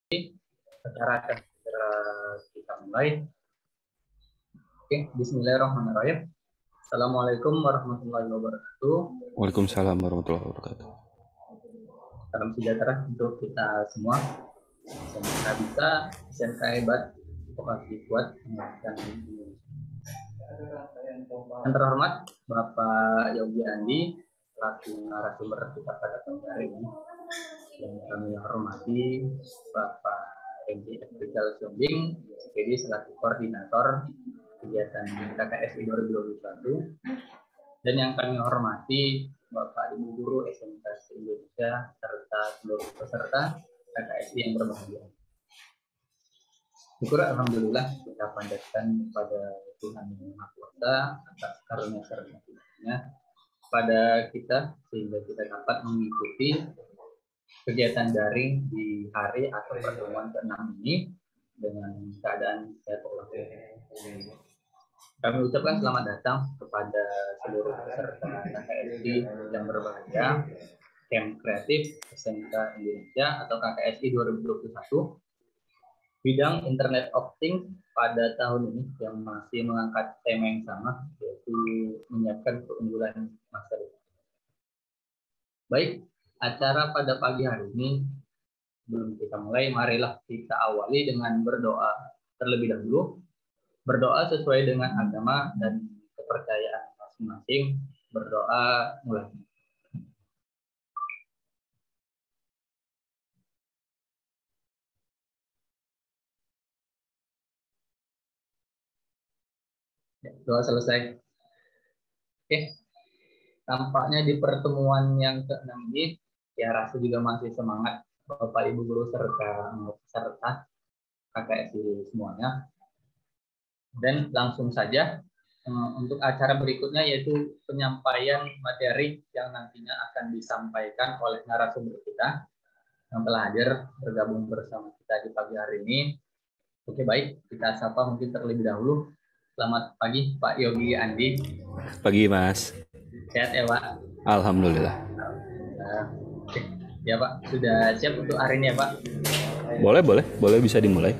Acara akan segera kita mulai. Oke, Bismillahirrahmanirrahim. Assalamualaikum warahmatullahi wabarakatuh. Waalaikumsalam warahmatullahi wabarakatuh. Salam sejahtera untuk kita semua. Semoga bisa SMK hebat, vokasi kuat, menguatkan Indonesia. Yang terhormat Bapak Yogi Andi, selaku narasumber kita pada hari ini. Yang kami hormati Bapak MD Rizal Siombing, SPD selaku koordinator kegiatan KKSI 2021, dan yang kami hormati Bapak Ibu Guru SMK Indonesia serta seluruh peserta KKSI yang berbahagia. Syukur alhamdulillah kita panjatkan kepada Tuhan Yang Maha Kuasa atas karunia serta hidayahnya pada kita sehingga kita dapat mengikuti kegiatan daring di hari atau pertemuan ke-6 ini dengan keadaan sehat walafiat. Kami ucapkan selamat datang kepada seluruh peserta KKSI yang berbahagia Camp Kreatif SMK Indonesia atau KKSI 2021 bidang Internet of Things pada tahun ini yang masih mengangkat tema yang sama, yaitu menyiapkan keunggulan masa depan. Baik, acara pada pagi hari ini sebelum kita mulai, marilah kita awali dengan berdoa terlebih dahulu. Berdoa sesuai dengan agama dan kepercayaan masing-masing. Berdoa mulai. Ya, doa selesai. Oke, tampaknya di pertemuan yang ke-6 ini, ya rasa juga masih semangat Bapak Ibu Guru serta peserta KKSI semuanya. Dan langsung saja untuk acara berikutnya, yaitu penyampaian materi yang nantinya akan disampaikan oleh narasumber kita yang telah hadir bergabung bersama kita di pagi hari ini. Oke, baik, kita sapa mungkin terlebih dahulu. Selamat pagi Pak Yogi Andi. Pagi Mas. Sehat ya Pak? Alhamdulillah. Oke. Ya Pak, sudah siap untuk hari ini ya Pak? Boleh bisa dimulai.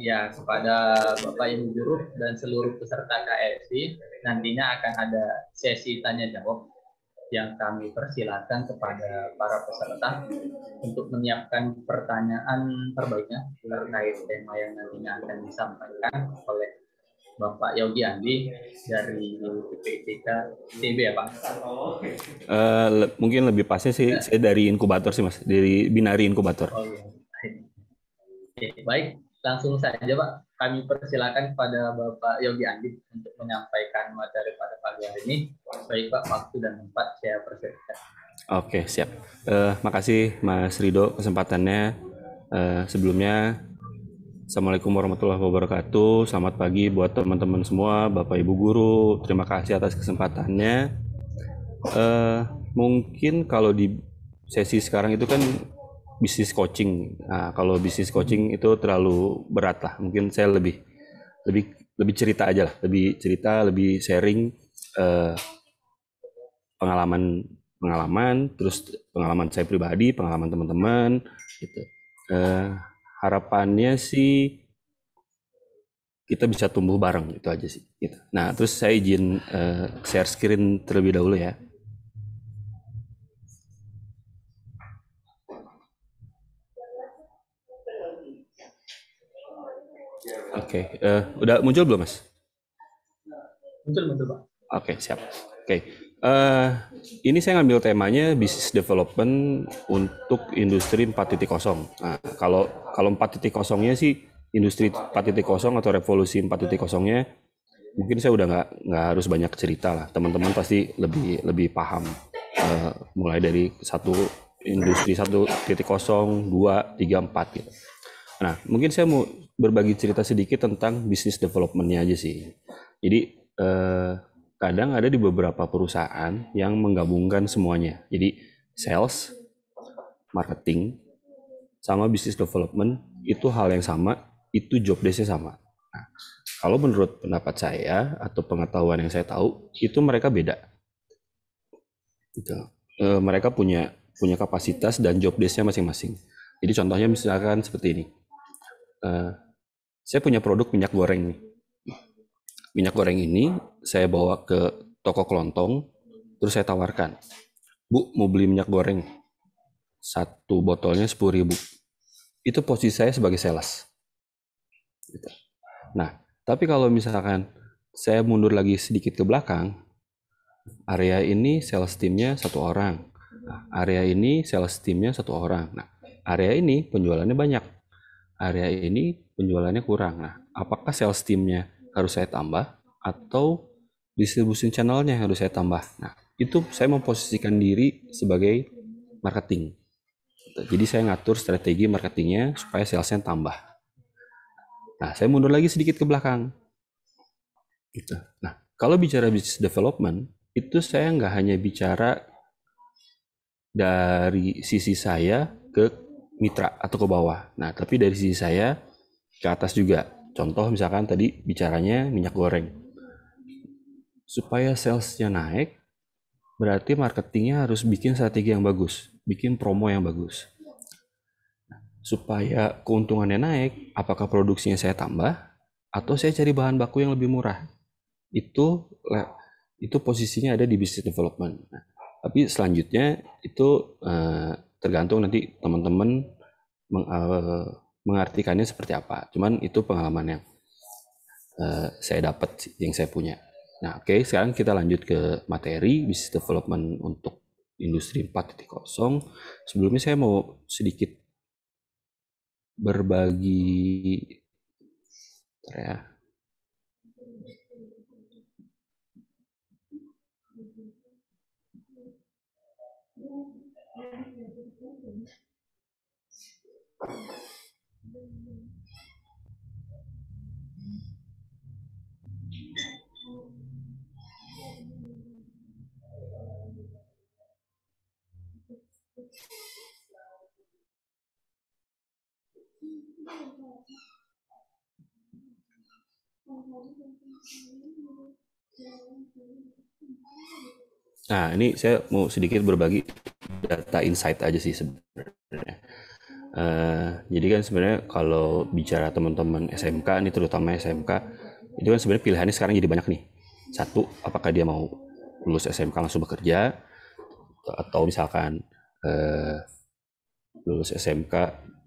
Ya, kepada Bapak Ibu Guru dan seluruh peserta KSI, nantinya akan ada sesi tanya jawab yang kami persilakan kepada para peserta untuk menyiapkan pertanyaan terbaiknya terkait tema yang nantinya akan disampaikan oleh Bapak Yogi Andi dari PPIK TB ya Pak? Mungkin lebih pasnya sih saya dari inkubator sih Mas, dari Binari Inkubator. Oh, iya. Oke, baik. Langsung saja Pak, kami persilakan kepada Bapak Yogi Andi untuk menyampaikan materi pada pagi hari ini. Baik Pak, waktu dan tempat saya persilakan. Oke, siap. Makasih Mas Rido kesempatannya. Sebelumnya, Assalamualaikum warahmatullahi wabarakatuh. Selamat pagi buat teman-teman semua, Bapak Ibu Guru. Terima kasih atas kesempatannya. Mungkin kalau di sesi sekarang itu kan bisnis coaching. Nah, kalau bisnis coaching itu terlalu berat lah. Mungkin saya lebih cerita aja lah, lebih sharing pengalaman, terus pengalaman saya pribadi, pengalaman teman-teman, gitu. Harapannya sih kita bisa tumbuh bareng, itu aja sih. Gitu. Nah, terus saya izin share screen terlebih dahulu ya. Oke, udah muncul belum Mas? Muncul Pak. Oke, siap. Oke, ini saya ngambil temanya business development untuk industri 4.0. Nah, kalau 4.0-nya sih industri 4.0 atau revolusi 4.0-nya mungkin saya udah nggak harus banyak cerita lah. Teman-teman pasti lebih paham mulai dari satu industri 1.0, 2, 3, 4 gitu. Nah, mungkin saya mau berbagi cerita sedikit tentang business development-nya aja sih. Jadi kadang ada di beberapa perusahaan yang menggabungkan semuanya. Jadi sales, marketing, sama business development itu hal yang sama, itu job desk-nya sama. Nah, kalau menurut pendapat saya atau pengetahuan yang saya tahu, itu mereka beda. Gitu. Mereka punya kapasitas dan job desk-nya masing-masing. Jadi contohnya misalkan seperti ini. saya punya produk minyak goreng nih. Minyak goreng ini saya bawa ke toko kelontong, terus saya tawarkan, Bu, mau beli minyak goreng, satu botolnya 10.000. Itu posisi saya sebagai sales. Gitu. Nah, tapi kalau misalkan saya mundur lagi sedikit ke belakang, area ini sales teamnya 1 orang. Nah, area ini sales teamnya 1 orang. Nah, area ini penjualannya banyak. Area ini penjualannya kurang. Nah, apakah sales teamnya harus saya tambah atau distribution channelnya harus saya tambah? Nah, itu saya memposisikan diri sebagai marketing. Jadi saya ngatur strategi marketingnya supaya salesnya tambah. Nah, saya mundur lagi sedikit ke belakang. Gitu. Nah, kalau bicara business development, itu saya nggak hanya bicara dari sisi saya ke mitra atau ke bawah. Nah, tapi dari sisi saya ke atas juga. Contoh misalkan tadi bicaranya minyak goreng. Supaya salesnya naik, berarti marketingnya harus bikin strategi yang bagus, bikin promo yang bagus. Supaya keuntungannya naik, apakah produksinya saya tambah atau saya cari bahan baku yang lebih murah? Itu posisinya ada di business development. Nah, tapi selanjutnya itu tergantung nanti teman-teman mengartikannya seperti apa. Cuman itu pengalaman yang saya dapat, yang saya punya. Nah, oke, sekarang kita lanjut ke materi business development untuk industri 4.0. Sebelumnya saya mau sedikit berbagi ya. Nah, ini saya mau sedikit berbagi data insight aja sih sebenarnya. Jadi kan sebenarnya kalau bicara teman-teman SMK nih, terutama SMK, itu kan sebenarnya pilihannya sekarang jadi banyak nih. Satu, apakah dia mau lulus SMK langsung bekerja, atau misalkan lulus SMK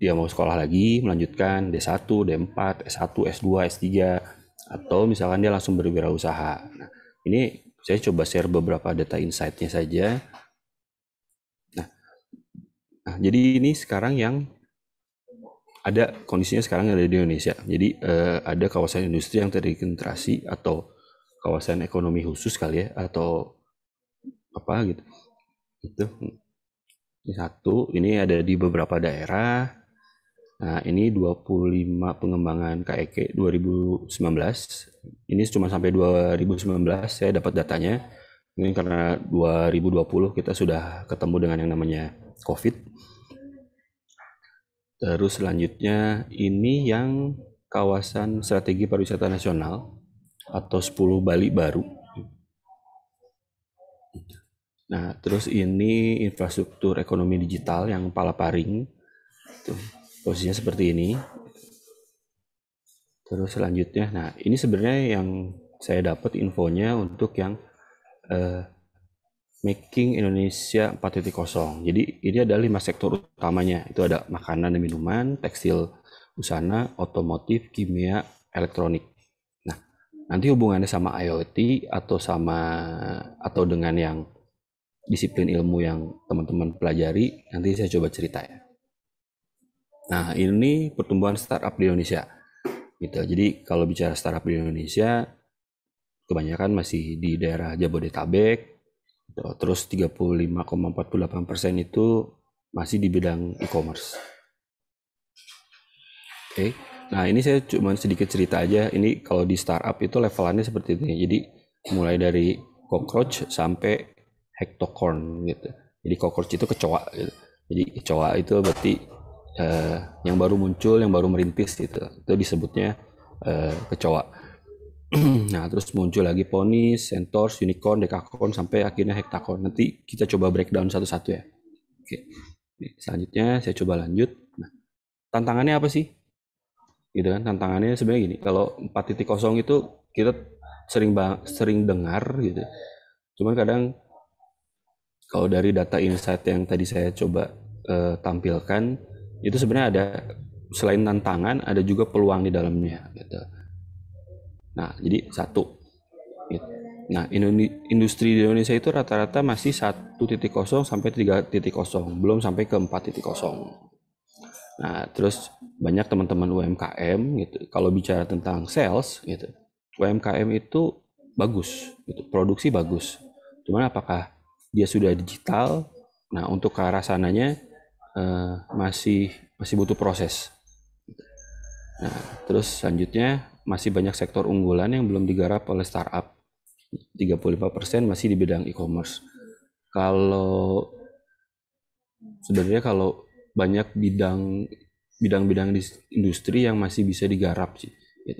dia mau sekolah lagi, melanjutkan D1, D4, S1, S2, S3, atau misalkan dia langsung berwirausaha. Nah, ini saya coba share beberapa data insight-nya saja. Nah, jadi ini sekarang yang ada kondisinya sekarang ada di Indonesia. Jadi ada kawasan industri yang terkonsentrasi atau kawasan ekonomi khusus kali ya, atau apa gitu. Itu ini satu, ini ada di beberapa daerah. Nah, ini 25 pengembangan KEK 2019. Ini cuma sampai 2019 saya dapat datanya. Ini karena 2020 kita sudah ketemu dengan yang namanya COVID. Terus selanjutnya ini yang kawasan strategi pariwisata nasional atau 10 Bali baru. Nah, terus ini infrastruktur ekonomi digital yang Palaparing. Tuh, posisinya seperti ini. Terus selanjutnya, nah ini sebenarnya yang saya dapat infonya untuk yang Making Indonesia 4.0. Jadi ini ada 5 sektor utamanya. Itu ada makanan dan minuman, tekstil, busana, otomotif, kimia, elektronik. Nah, nanti hubungannya sama IoT atau dengan yang disiplin ilmu yang teman-teman pelajari, nanti saya coba cerita ya. Nah, ini pertumbuhan startup di Indonesia. Gitu. Jadi kalau bicara startup di Indonesia, kebanyakan masih di daerah Jabodetabek. Terus 35,48% itu masih di bidang e-commerce. Oke. Nah, ini saya cuma sedikit cerita aja. Ini kalau di startup itu levelannya seperti ini. Jadi mulai dari cockroach sampai hectocorn gitu. Jadi cockroach itu kecoa gitu. Jadi kecoa itu berarti yang baru muncul, yang baru merintis gitu. Itu disebutnya kecoa. Nah, terus muncul lagi ponis, centaurs, unicorn, decacorn, sampai akhirnya hectacorn. Nanti kita coba breakdown satu-satu ya. Oke. Selanjutnya saya coba lanjut. Nah, tantangannya apa sih? gitu kan. Tantangannya sebenarnya gini, kalau 4.0 itu kita sering dengar gitu. Cuman kadang kalau dari data insight yang tadi saya coba tampilkan, itu sebenarnya ada, selain tantangan ada juga peluang di dalamnya gitu. Nah, jadi satu gitu. Nah, industri di Indonesia itu rata-rata masih 1.0 sampai 3.0, belum sampai ke 4.0. Nah, terus banyak teman-teman UMKM gitu. Kalau bicara tentang sales gitu, UMKM itu bagus, gitu. Produksi bagus. Cuman apakah dia sudah digital? Nah, untuk ke arah sananya masih masih butuh proses. Nah, terus selanjutnya masih banyak sektor unggulan yang belum digarap oleh startup. 35% masih di bidang e-commerce. Kalau sebenarnya kalau banyak bidang-bidang di industri yang masih bisa digarap sih. Gitu.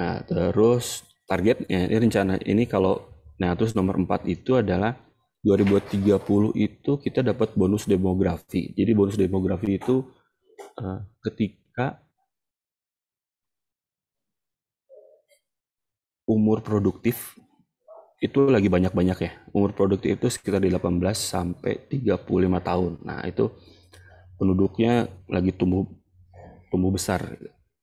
Nah, terus targetnya ini rencana ini terus nomor 4 itu adalah 2030 itu kita dapat bonus demografi. Jadi bonus demografi itu ketika umur produktif itu lagi banyak-banyak ya. Umur produktif itu sekitar di 18 sampai 35 tahun. Nah, itu penduduknya lagi tumbuh besar.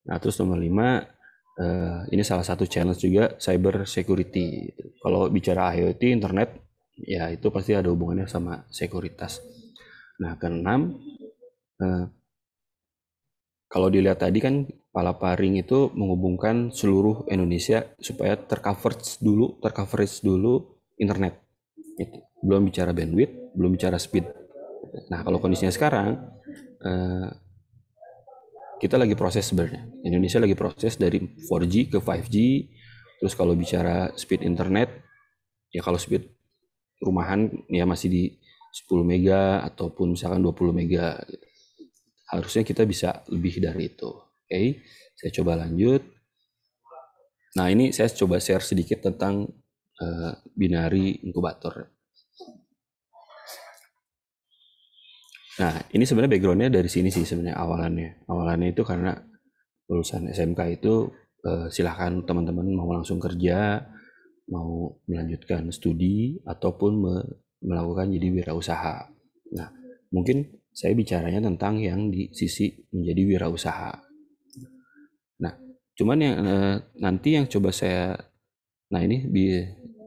Nah, terus nomor 5 ini salah satu challenge juga, cyber security. Kalau bicara IoT, internet, ya itu pasti ada hubungannya sama sekuritas. Nah, keenam, kalau dilihat tadi kan Palaparing itu menghubungkan seluruh Indonesia supaya tercoverage dulu internet. Itu. Belum bicara bandwidth, belum bicara speed. Nah, kalau kondisinya sekarang, kita lagi proses sebenarnya. Indonesia lagi proses dari 4G ke 5G. Terus kalau bicara speed internet, ya kalau speed rumahan ya masih di 10 mega ataupun misalkan 20 mega. Harusnya kita bisa lebih dari itu. Oke, saya coba lanjut. Nah, ini saya coba share sedikit tentang binari inkubator. Nah, ini sebenarnya backgroundnya dari sini sih sebenarnya awalannya. Awalannya itu karena lulusan SMK itu silahkan teman-teman mau langsung kerja, mau melanjutkan studi, ataupun melakukan jadi wirausaha. Nah, mungkin saya bicaranya tentang yang di sisi menjadi wirausaha. Nah, cuman yang nanti yang coba saya, nah ini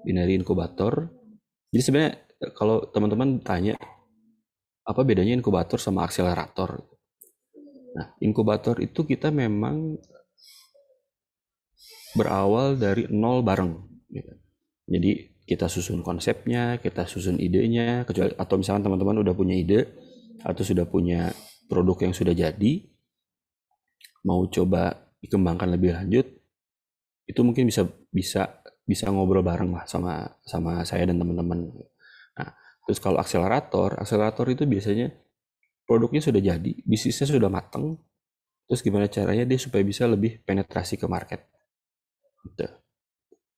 binari inkubator. Jadi sebenarnya kalau teman-teman tanya apa bedanya inkubator sama akselerator. Nah, inkubator itu kita memang berawal dari nol bareng. Gitu. Jadi kita susun konsepnya, kita susun idenya, kecuali atau misalkan teman-teman udah punya ide atau sudah punya produk yang sudah jadi, mau coba dikembangkan lebih lanjut, itu mungkin bisa ngobrol bareng lah sama saya dan teman-teman. Nah, terus kalau akselerator itu biasanya produknya sudah jadi, bisnisnya sudah matang, terus gimana caranya dia supaya bisa lebih penetrasi ke market. Gitu.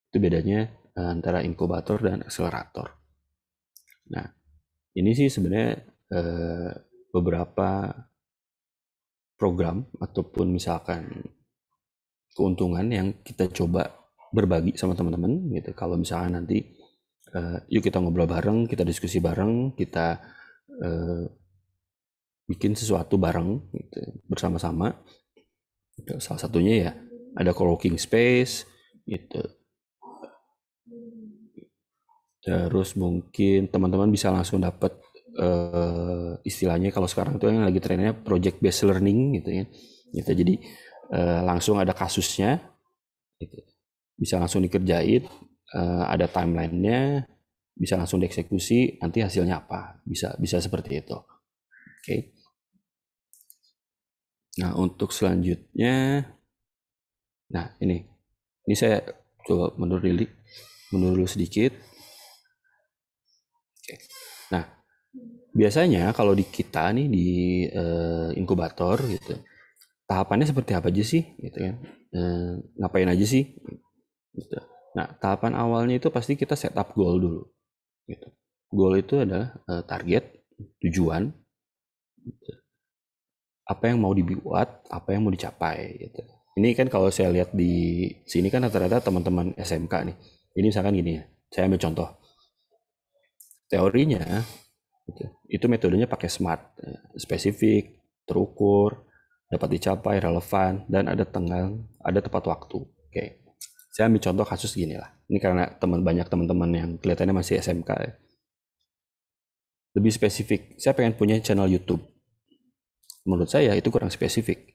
Itu bedanya antara inkubator dan akselerator. Nah, ini sih sebenarnya beberapa program ataupun misalkan keuntungan yang kita coba berbagi sama teman-teman gitu. Kalau misalkan nanti yuk kita ngobrol bareng, kita diskusi bareng, kita bikin sesuatu bareng gitu, bersama-sama. Salah satunya ya ada co-working space gitu. Terus mungkin teman-teman bisa langsung dapat istilahnya kalau sekarang itu yang lagi trennya project based learning gitu ya. Gitu. Jadi langsung ada kasusnya gitu. Bisa langsung dikerjain, ada timelinenya, bisa langsung dieksekusi, nanti hasilnya apa? Bisa seperti itu. Oke. Nah, untuk selanjutnya, nah ini saya coba mundur dulu sedikit. Oke. Nah, biasanya kalau di kita nih di inkubator gitu, tahapannya seperti apa aja sih gitu kan? Ngapain aja sih? Gitu. Nah, tahapan awalnya itu pasti kita set up goal dulu. Gitu. Goal itu adalah target, tujuan. Gitu. apa yang mau dibuat, apa yang mau dicapai gitu. Ini kan kalau saya lihat di sini kan rata-rata teman-teman SMK nih. Ini misalkan gini ya, saya ambil contoh. Teorinya gitu, itu metodenya pakai SMART, spesifik, terukur, dapat dicapai, relevan, dan ada tenggang, ada tepat waktu. Oke, saya ambil contoh kasus gini lah. Ini karena banyak teman-teman yang kelihatannya masih SMK ya. Lebih spesifik, saya pengen punya channel YouTube. Menurut saya itu kurang spesifik.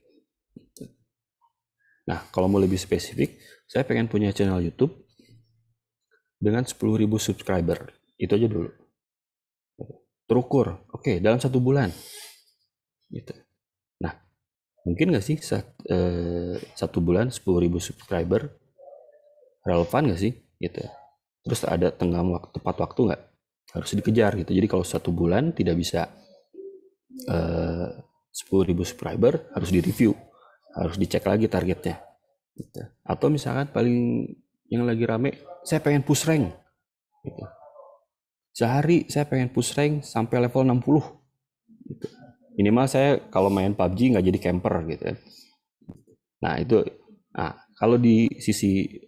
Nah, kalau mau lebih spesifik, saya pengen punya channel YouTube dengan 10.000 subscriber. Itu aja dulu. Terukur, oke, dalam 1 bulan. Gitu. Nah, mungkin nggak sih 1 bulan 10.000 subscriber? Relevan nggak sih? Gitu. Terus ada tenggang waktu, tepat waktu nggak? Harus dikejar gitu. Jadi kalau 1 bulan tidak bisa 10.000 subscriber, harus direview. Harus dicek lagi targetnya. Gitu. Atau misalkan paling yang lagi rame, saya pengen push rank. Gitu. Sehari saya pengen push rank sampai level 60. Gitu. Minimal saya kalau main PUBG nggak jadi camper gitu kan. Nah itu, nah kalau di sisi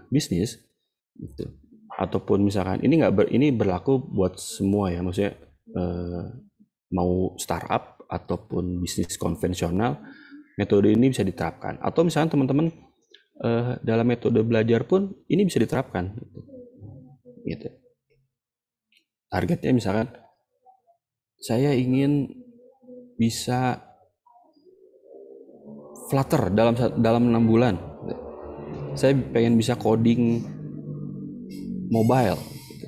bisnis gitu, ataupun misalkan ini nggak ini berlaku buat semua ya, maksudnya eh, mau startup ataupun bisnis konvensional, metode ini bisa diterapkan. Atau misalkan teman-teman dalam metode belajar pun ini bisa diterapkan. Gitu. Targetnya misalkan saya ingin bisa Flutter dalam 6 bulan. Saya pengen bisa coding mobile.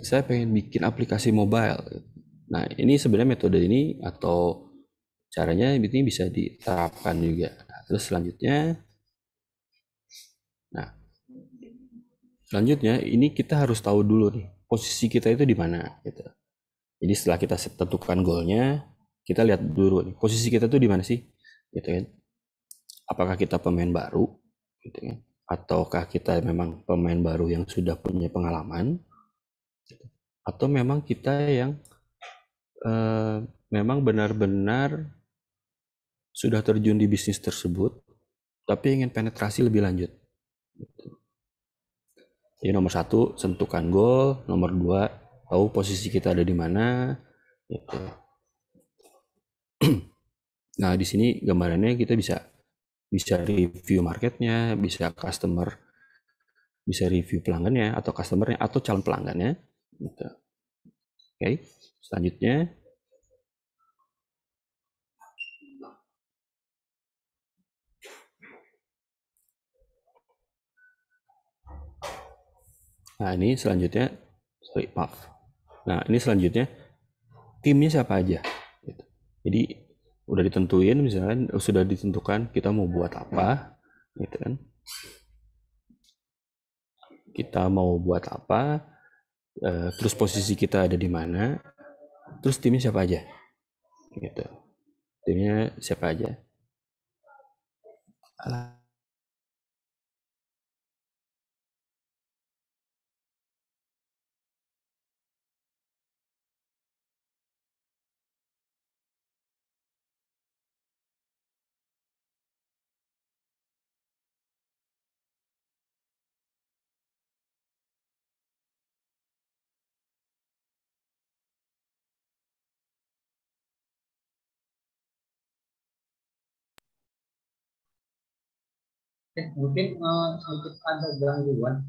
Saya pengen bikin aplikasi mobile. Nah, ini sebenarnya metode ini atau caranya ini bisa diterapkan juga. Nah, terus nah, selanjutnya ini kita harus tahu dulu nih posisi kita itu di mana gitu. Jadi setelah kita tentukan goalnya, kita lihat dulu nih posisi kita tuh di mana sih, gitu kan? Apakah kita pemain baru, gitu kan? Ataukah kita memang pemain baru yang sudah punya pengalaman, atau memang kita yang eh, memang benar-benar sudah terjun di bisnis tersebut, tapi ingin penetrasi lebih lanjut. Jadi nomor satu, tentukan goal. Nomor dua, tahu posisi kita ada di mana. Gitu. Nah, di sini gambarannya kita bisa bisa review marketnya, bisa review pelanggannya atau customernya atau calon pelanggannya. Gitu. Oke, selanjutnya, nah ini selanjutnya, sorry maaf. Nah ini selanjutnya timnya siapa aja. Gitu. Jadi udah ditentuin misalkan sudah ditentukan kita mau buat apa, gitu kan? Kita mau buat apa, terus posisi kita ada di mana, terus timnya siapa aja, gitu. Timnya siapa aja. Mungkin sedikit ada gangguan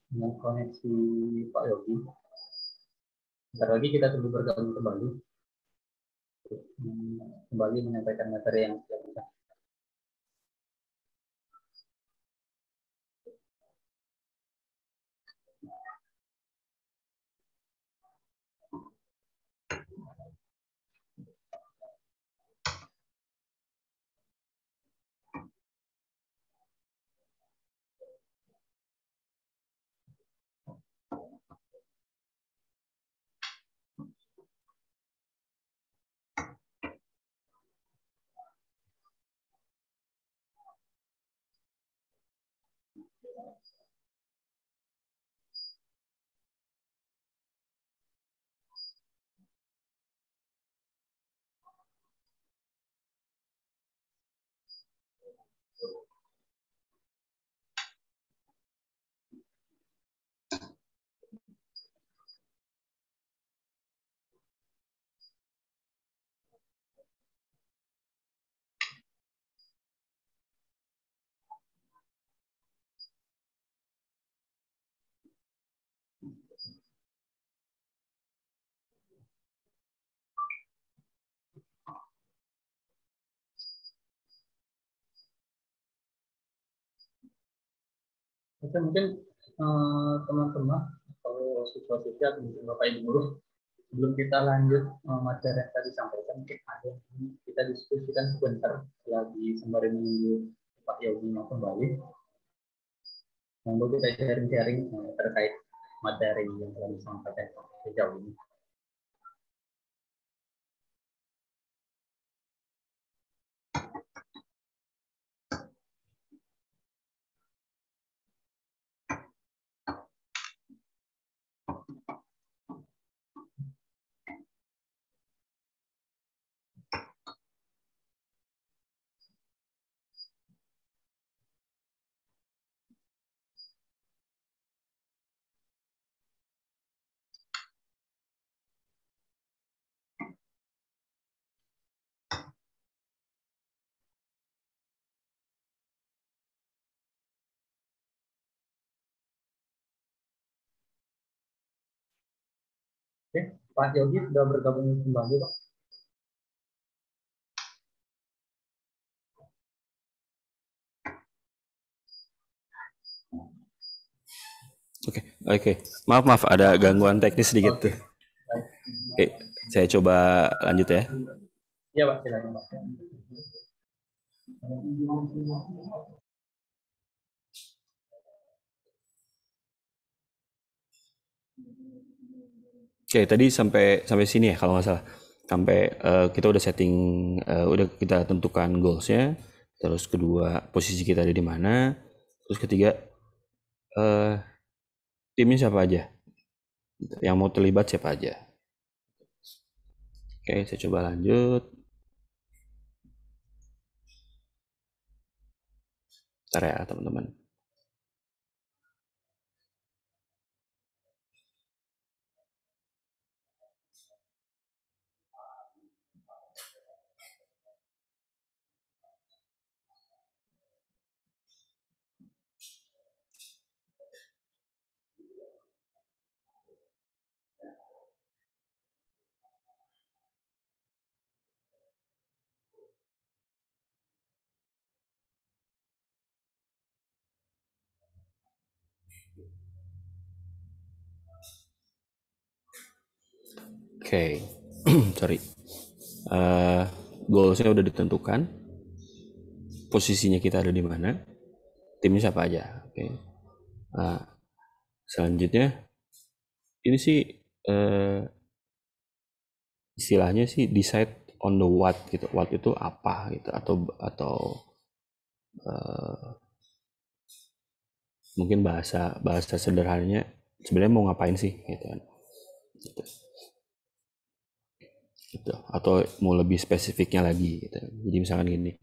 dengan koneksi Pak Yogi. Bentar lagi kita tunggu bergabung kembali. Kembali menyampaikan materi yang sudah kita. Oke, mungkin teman-teman atau siswa-siswi atau mungkin Bapak Ibu guru, sebelum kita lanjut materi yang tadi sampaikan, mungkin ada yang kita diskusikan sebentar lagi sembari menunggu Pak Yogi mau kembali. Monggo kita sharing-sharing terkait materi yang telah disampaikan sejauh ini. Oke, Pak Yogi sudah bergabung kembali, Pak. Oke, oke. Maaf, ada gangguan teknis sedikit tuh. Oke, saya coba lanjut ya. Iya, Pak, silakan, Pak. Oke, tadi sampai sini ya kalau nggak salah. Sampai kita udah setting, udah kita tentukan goalsnya. Terus kedua, posisi kita ada di mana. Terus ketiga, eh, timnya siapa aja. Yang mau terlibat siapa aja. Oke, saya coba lanjut. Bentar ya teman-teman. Oke, sorry. Uh, Goalsnya udah ditentukan, posisinya kita ada di mana, timnya siapa aja. Oke. Nah, selanjutnya ini sih istilahnya sih decide on the what gitu. What itu apa gitu, atau mungkin bahasa bahasa sederhananya sebenarnya mau ngapain sih gitu kan. Gitu. Gitu. Atau mau lebih spesifiknya lagi gitu. Jadi misalkan gini,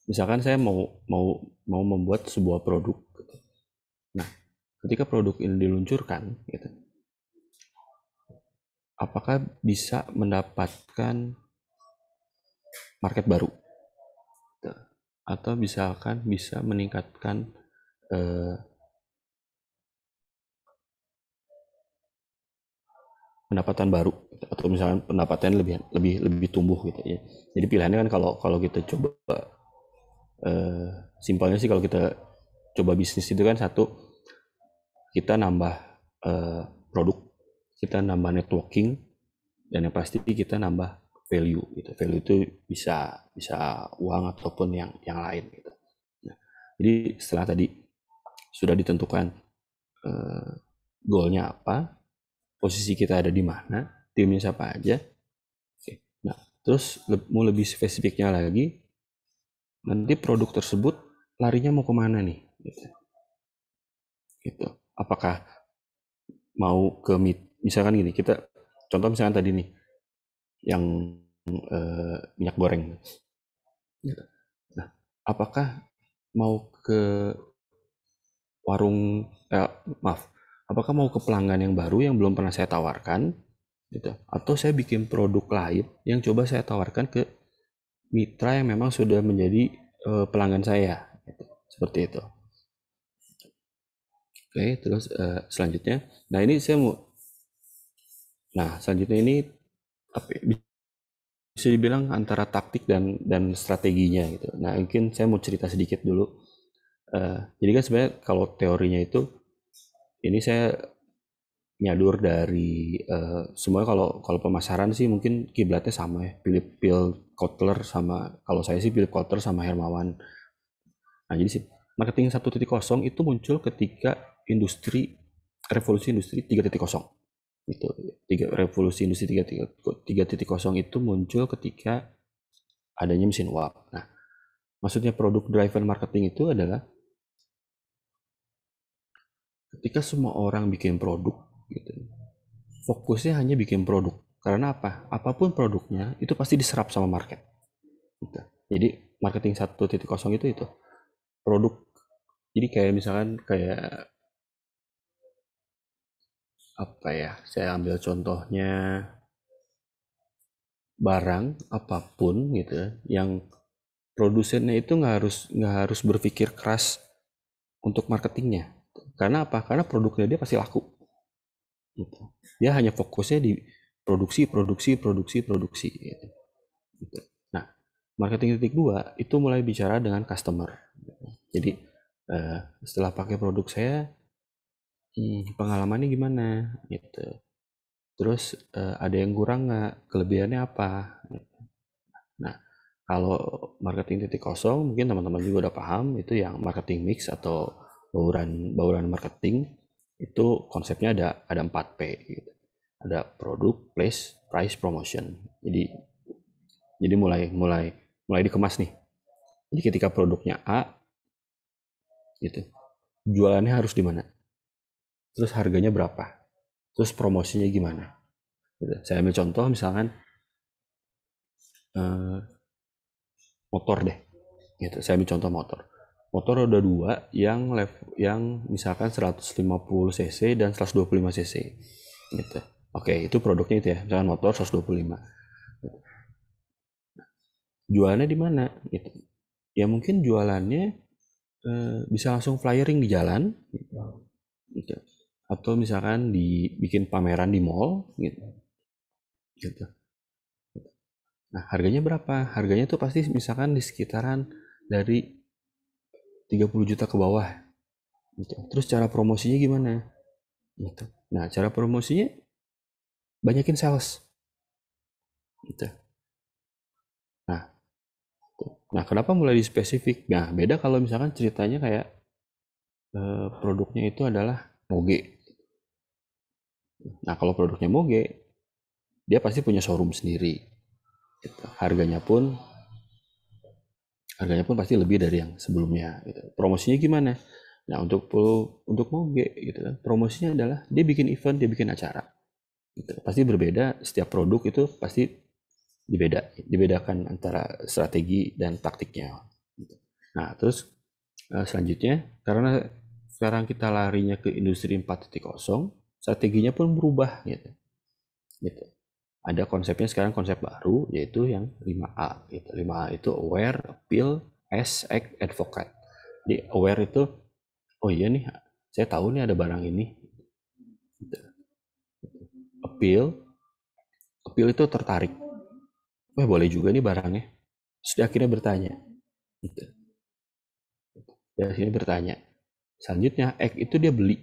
misalkan saya mau membuat sebuah produk gitu. Nah, ketika produk ini diluncurkan gitu, apakah bisa mendapatkan market baru gitu. Atau misalkan bisa meningkatkan eh, pendapatan baru gitu. Atau misalkan pendapatan lebih lebih lebih tumbuh gitu ya. Jadi pilihannya kan kalau kalau kita coba simpelnya sih kalau kita coba bisnis itu kan satu, kita nambah eh, produk, kita nambah networking, dan yang pasti kita nambah value gitu. Value itu bisa bisa uang ataupun yang lain gitu. Nah, jadi setelah tadi sudah ditentukan eh, goalnya apa, posisi kita ada di mana, timnya siapa aja. Oke. Nah, terus mau lebih spesifiknya lagi, nanti produk tersebut larinya mau kemana nih? Gitu. Apakah mau ke misalkan gini, kita contoh misalkan tadi nih yang minyak goreng. Gitu. Nah, apakah mau ke warung, maaf, apakah mau ke pelanggan yang baru yang belum pernah saya tawarkan, gitu, atau saya bikin produk lain yang coba saya tawarkan ke mitra yang memang sudah menjadi pelanggan saya, gitu. Seperti itu. Oke, terus selanjutnya, nah ini saya mau, nah selanjutnya ini apa ya, bisa dibilang antara taktik dan strateginya gitu. Nah, mungkin saya mau cerita sedikit dulu. Jadi kan sebenarnya kalau teorinya itu, ini saya nyadur dari semuanya, kalau pemasaran sih mungkin kiblatnya sama ya. Philip Kotler sama, kalau saya sih Philip Kotler sama Hermawan. Nah, jadi sih marketing 1.0 itu muncul ketika revolusi industri 3.0. Itu revolusi industri 3.0 itu muncul ketika adanya mesin uap. Nah, maksudnya product driven marketing itu adalah ketika semua orang bikin produk gitu. Fokusnya hanya bikin produk. Karena apa? Apapun produknya itu pasti diserap sama market. Gitu. Jadi marketing 1.0 itu produk. Jadi kayak misalkan kayak apa ya? Saya ambil contohnya barang apapun gitu ya, yang produsennya itu nggak harus berpikir keras untuk marketingnya. Karena apa? Karena produknya dia pasti laku. Gitu. Dia hanya fokusnya di produksi, produksi, produksi, produksi. Gitu. Gitu. Nah, marketing titik dua itu mulai bicara dengan customer. Jadi setelah pakai produk saya, pengalamannya gimana? Gitu. Terus ada yang kurang nggak? Kelebihannya apa? Nah, kalau marketing titik kosong, mungkin teman-teman juga udah paham, itu yang marketing mix atau bauran marketing, itu konsepnya ada 4P gitu. Ada produk, place, price, promotion. Jadi mulai dikemas nih. Jadi ketika produknya A gitu, jualannya harus di mana? Terus harganya berapa? Terus promosinya gimana? Gitu. Saya ambil contoh misalkan eh, motor deh. Gitu. Saya ambil contoh motor. Motor roda 2 yang misalkan 150 cc dan 125 cc. Gitu. Oke, itu produknya itu ya. Misalkan motor 125. Jualannya di mana? Gitu. Ya mungkin jualannya bisa langsung flyering di jalan gitu. Atau misalkan dibikin pameran di mall gitu. Nah, harganya berapa? Harganya tuh pasti misalkan di sekitaran dari 30 juta ke bawah gitu. Terus cara promosinya gimana? Gitu. Nah, cara promosinya banyakin sales gitu. Nah, nah kenapa mulai di spesifik? Nah, beda kalau misalkan ceritanya kayak produknya itu adalah moge. Nah, kalau produknya moge, dia pasti punya showroom sendiri. Gitu. Harganya pun pasti lebih dari yang sebelumnya. Gitu. Promosinya gimana? Nah, untuk moge gitu kan, promosinya adalah dia bikin event, dia bikin acara. Gitu. Pasti berbeda, setiap produk itu pasti dibedakan antara strategi dan taktiknya. Gitu. Nah, terus selanjutnya, karena sekarang kita larinya ke industri 4.0, strateginya pun berubah gitu. Gitu. Ada konsepnya sekarang, konsep baru, yaitu yang 5A gitu. 5A itu aware, appeal, act, advocate. Jadi aware itu, oh iya nih, saya tahu nih ada barang ini. Gitu. Appeal itu tertarik. Wah, boleh juga nih barangnya. Sudah akhirnya bertanya. Gitu. Dari sini bertanya. Selanjutnya, act itu dia beli.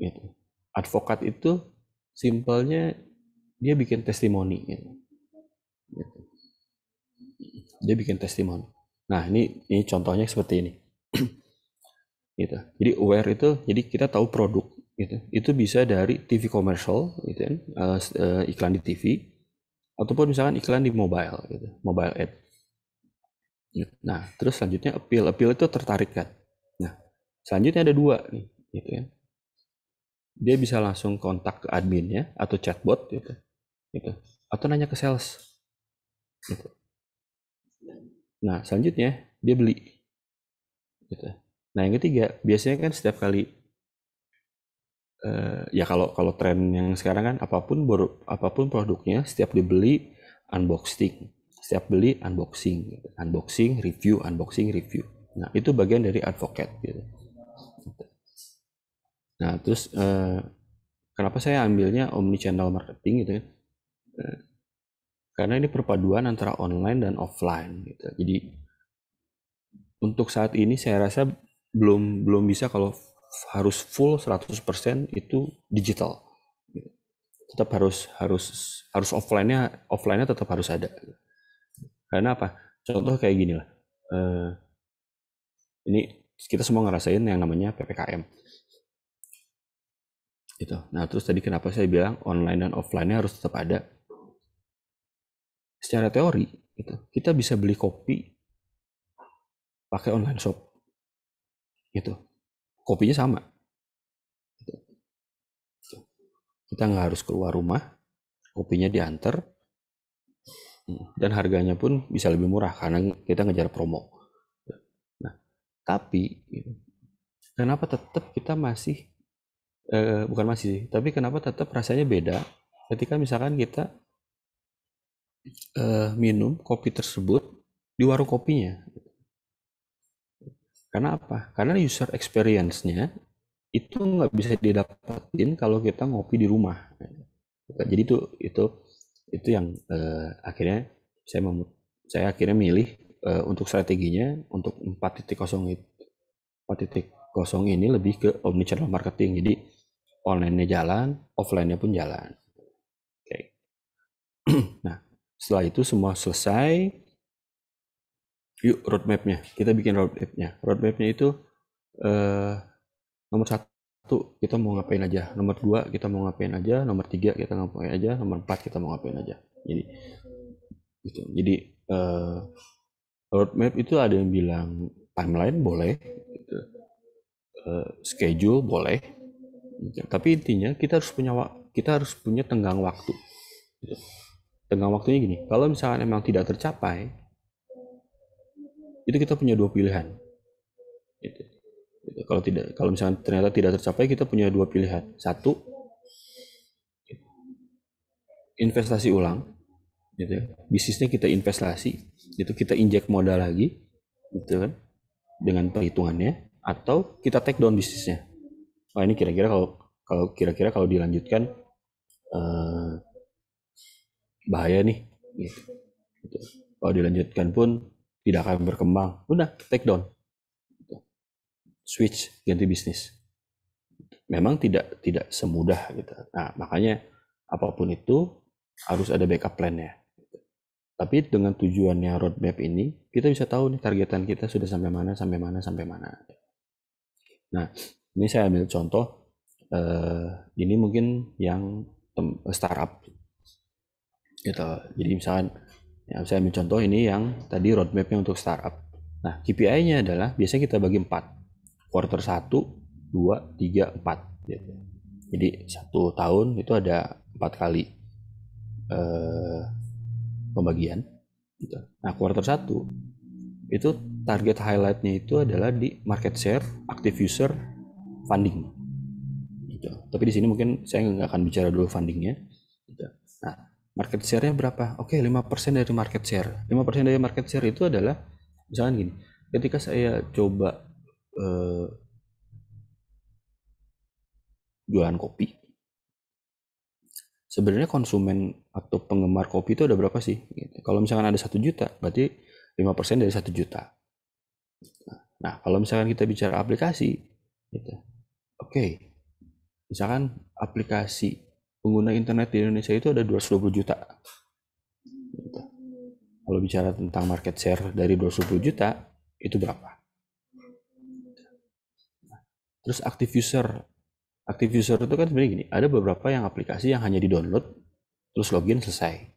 Gitu. Advokat itu simpelnya dia bikin testimoni. Gitu. Gitu. Dia bikin testimoni. Nah, ini contohnya seperti ini. Gitu. Jadi aware itu, jadi kita tahu produk. Gitu. Itu bisa dari TV commercial, gitu kan, iklan di TV, ataupun misalkan iklan di mobile, gitu, mobile ad. Gitu. Nah, terus selanjutnya appeal itu tertarik kan. Nah, selanjutnya ada dua nih, gitu kan. Dia bisa langsung kontak ke adminnya atau chatbot gitu. Atau nanya ke sales gitu. Nah, selanjutnya dia beli gitu. Nah, yang ketiga, biasanya kan setiap kali ya kalau tren yang sekarang kan apapun produknya setiap dibeli unboxing, setiap beli unboxing, gitu. Unboxing review. Nah, itu bagian dari advocate gitu. Nah, terus kenapa saya ambilnya omni channel marketing gitu kan? Karena ini perpaduan antara online dan offline gitu. Jadi untuk saat ini saya rasa belum bisa kalau harus full 100% itu digital. Tetap harus offline-nya tetap harus ada. Karena apa? Contoh kayak gini lah. Ini kita semua ngerasain yang namanya PPKM. Gitu. Nah, terus tadi kenapa saya bilang online dan offline-nya harus tetap ada? Secara teori, gitu, kita bisa beli kopi pakai online shop. Gitu. Kopinya sama. Gitu. Kita nggak harus keluar rumah, kopinya diantar, dan harganya pun bisa lebih murah karena kita ngejar promo. Nah, tapi gitu, kenapa tetap kita masih bukan masih, tapi kenapa tetap rasanya beda ketika misalkan kita minum kopi tersebut di warung kopinya. Karena apa? Karena user experience-nya itu nggak bisa didapatin kalau kita ngopi di rumah. Jadi itu yang akhirnya saya akhirnya milih untuk strateginya untuk 4.0 itu 4.0 ini lebih ke omnichannel marketing. Jadi online-nya jalan, offline-nya pun jalan. Oke. Nah, setelah itu semua selesai, yuk roadmap-nya. Kita bikin roadmap-nya. Roadmap-nya itu nomor 1 kita mau ngapain aja, nomor 2 kita mau ngapain aja, nomor 3 kita ngapain aja, nomor 4 kita mau ngapain aja. Jadi gitu. Jadi roadmap itu ada yang bilang timeline boleh, gitu. Schedule boleh, gitu. Tapi intinya kita harus punya tenggang waktu. Gitu. Tenggang waktunya gini, kalau misalkan emang tidak tercapai, itu kita punya 2 pilihan. Gitu. Kalau misalkan ternyata tidak tercapai, kita punya 2 pilihan. 1, investasi ulang, gitu. Bisnisnya kita investasi, itu kita injek modal lagi, gitu kan, dengan perhitungannya, atau kita take down bisnisnya. Wah, ini kira-kira kalau dilanjutkan bahaya nih, gitu. Kalau dilanjutkan pun tidak akan berkembang, udah take down, switch, ganti bisnis. Memang tidak semudah gitu. Nah, makanya apapun itu harus ada backup plan-nya. Tapi dengan tujuannya roadmap ini, kita bisa tahu nih targetan kita sudah sampai mana. Nah, ini saya ambil contoh, ini mungkin yang startup. Gitu. Jadi misalkan, ya, saya ambil contoh ini yang tadi roadmapnya untuk startup. Nah, KPI-nya adalah biasanya kita bagi 4. Quarter 1, 2, 3, 4. Gitu. Jadi 1 tahun itu ada 4 kali pembagian. Gitu. Nah, quarter 1 itu target highlight-nya itu adalah di market share, active user, funding. Gitu. Tapi di sini mungkin saya nggak akan bicara dulu fundingnya. Gitu. Nah, market share-nya berapa? Oke, 5% dari market share. 5% dari market share itu adalah misalkan gini, ketika saya coba jualan kopi, sebenarnya konsumen atau penggemar kopi itu ada berapa sih? Gitu. Kalau misalkan ada 1 juta, berarti 5% dari 1 juta. Nah, kalau misalkan kita bicara aplikasi, gitu. Oke, misalkan aplikasi pengguna internet di Indonesia itu ada 220 juta. Gitu. Kalau bicara tentang market share dari 220 juta, itu berapa? Terus active user itu kan sebenarnya gini, ada beberapa yang aplikasi yang hanya di-download, terus login selesai.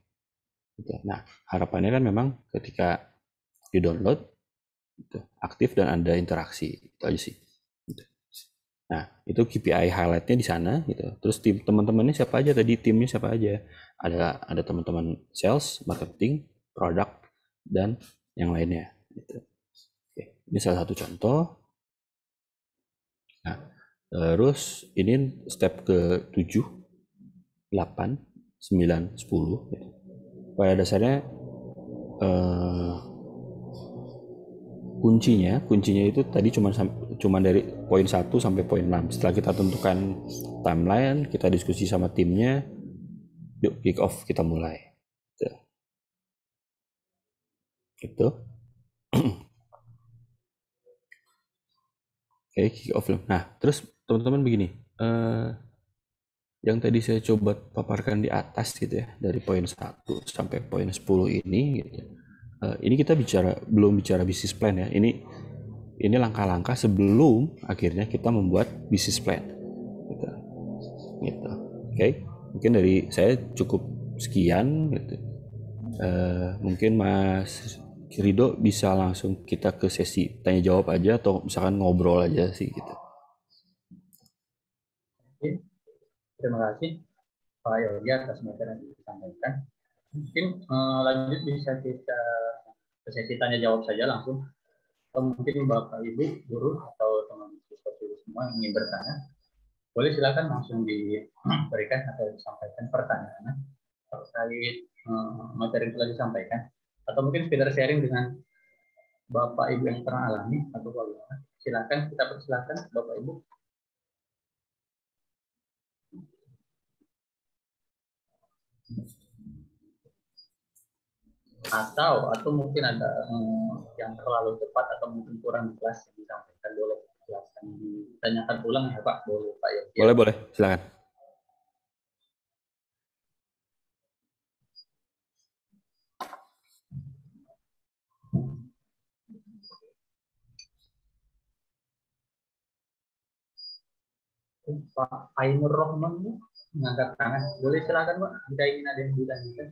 Gitu. Nah, harapannya kan memang ketika di-download, gitu, aktif dan ada interaksi, itu aja sih. Gitu. Nah, itu KPI highlight-nya di sana, gitu. Terus teman-temannya siapa aja tadi, timnya siapa aja? Ada teman-teman sales, marketing, product, dan yang lainnya. Gitu. Oke, ini salah satu contoh. Nah, terus ini step ke 7, 8, 9, 10. Gitu. Pada dasarnya kuncinya itu tadi cuma dari poin 1 sampai poin 6. Setelah kita tentukan timeline, kita diskusi sama timnya, yuk kick off, kita mulai. Gitu. Gitu. Oke, kick off. Nah, terus teman-teman begini, yang tadi saya coba paparkan di atas gitu ya, dari poin 1 sampai poin 10 ini gitu. Ini kita belum bicara bisnis plan ya. Ini langkah-langkah sebelum akhirnya kita membuat bisnis plan. Gitu. Gitu. Oke, mungkin dari saya cukup sekian gitu. Mungkin Mas Rido bisa langsung kita ke sesi tanya jawab aja atau misalkan ngobrol aja sih gitu. Oke, terima kasih Pak Yogi atas materi yang disampaikan. Mungkin lanjut bisa kita ke sesi tanya jawab saja langsung. Atau mungkin Bapak Ibu, guru atau teman siswa semua yang ingin bertanya, boleh silakan langsung diberikan atau disampaikan pertanyaan terkait materi yang telah disampaikan. Atau mungkin sekedar sharing dengan Bapak Ibu yang pernah alami atau bagaimana. Silakan, kita persilakan Bapak Ibu. Atau mungkin ada yang terlalu cepat atau mungkin kurang jelas yang disampaikan, boleh silakan ditanyakan ulang ya Pak, boleh Pak ya. Boleh, silakan. Pak Ainur Rohman mengangkat tangan, boleh silakan Pak jika ingin ada yang ditanyakan.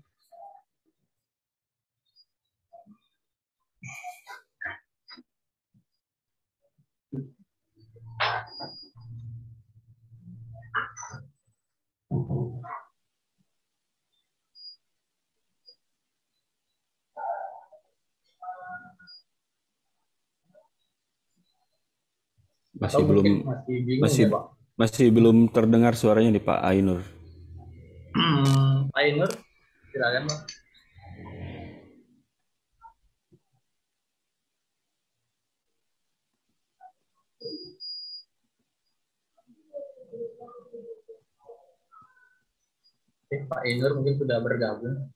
Masih belum ya, Pak? Masih belum terdengar suaranya nih Pak Ainur. Ainur, silakan Pak. Pak Ainur mungkin sudah bergabung.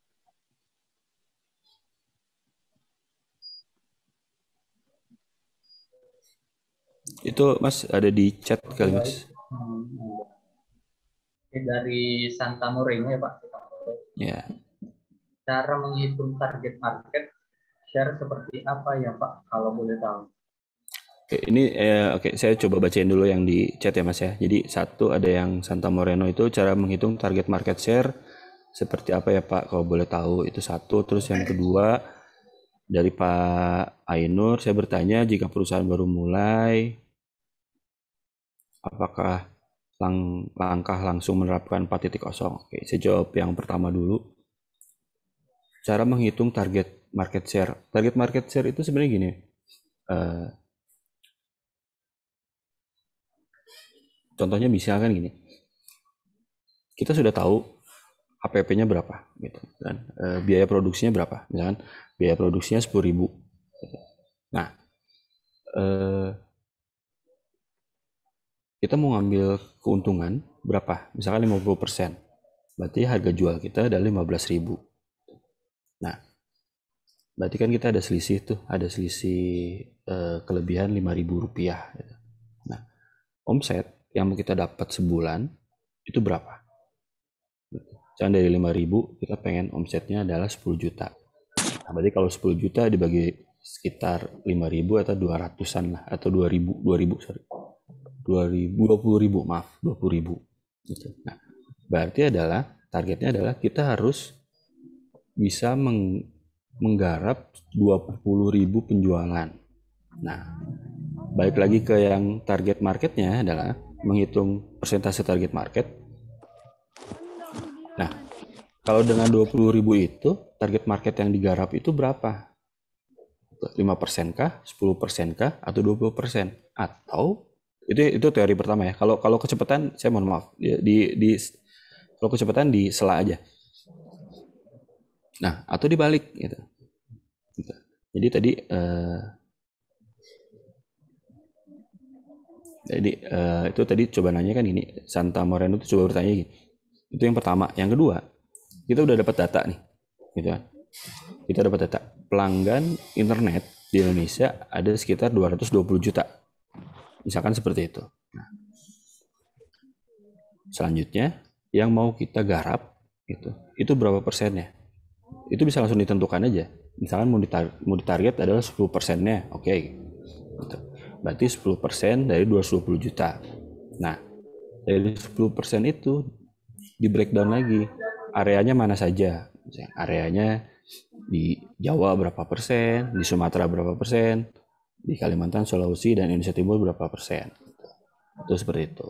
Itu Mas ada di chat kali Mas. Dari Santa Moreno ya Pak. Ya. Cara menghitung target market share seperti apa ya Pak, kalau boleh tahu? Oke, ini saya coba bacain dulu yang di chat ya Mas ya. Jadi satu ada yang Santa Moreno itu cara menghitung target market share seperti apa ya Pak, kalau boleh tahu itu satu. Terus yang kedua dari Pak Ainur, saya bertanya jika perusahaan baru mulai, apakah langkah langsung menerapkan 4.0? Oke, saya jawab yang pertama dulu. Cara menghitung target market share. Target market share itu sebenarnya gini. Contohnya misalkan gini. Kita sudah tahu HPP-nya berapa gitu kan. Biaya produksinya berapa? Misalkan biaya produksinya 10.000. Nah, kita mau ngambil keuntungan berapa? Misalkan 50%. Berarti harga jual kita adalah 15.000. Nah, berarti kan kita ada selisih tuh, ada selisih kelebihan 5.000 rupiah. Nah, omset yang mau kita dapat sebulan itu berapa? Misalnya dari 5.000 kita pengen omsetnya adalah 10 juta. Nah, berarti kalau 10 juta dibagi sekitar 5.000 atau 200-an lah, atau 20.000 sorry. 20.000 maaf, 20.000 gitu. Nah, berarti adalah targetnya adalah kita harus bisa menggarap 20.000 penjualan. Nah, balik lagi ke yang target marketnya adalah menghitung persentase target market. Nah, kalau dengan 20.000 itu target market yang digarap itu berapa? 5% kah, 10% kah, atau 20%? Atau itu teori pertama ya. Kalau kecepatan saya mohon maaf kalau kecepatan di sela aja. Nah, atau dibalik gitu. Jadi tadi itu tadi coba nanya kan gini, Santa Moreno itu coba bertanya gini. Itu yang pertama. Yang kedua, kita udah dapat data nih, gitu kan. Kita dapat data pelanggan internet di Indonesia ada sekitar 220 juta. Misalkan seperti itu. Nah, selanjutnya yang mau kita garap itu berapa persennya? Itu bisa langsung ditentukan aja. Misalkan mau ditarget adalah 10%-nya, oke. Gitu. Berarti 10% dari 220 juta. Nah, dari 10% itu di breakdown lagi. Areanya mana saja? Areanya di Jawa berapa persen, di Sumatera berapa persen, di Kalimantan, Sulawesi, dan Indonesia Timur berapa persen. Itu seperti itu.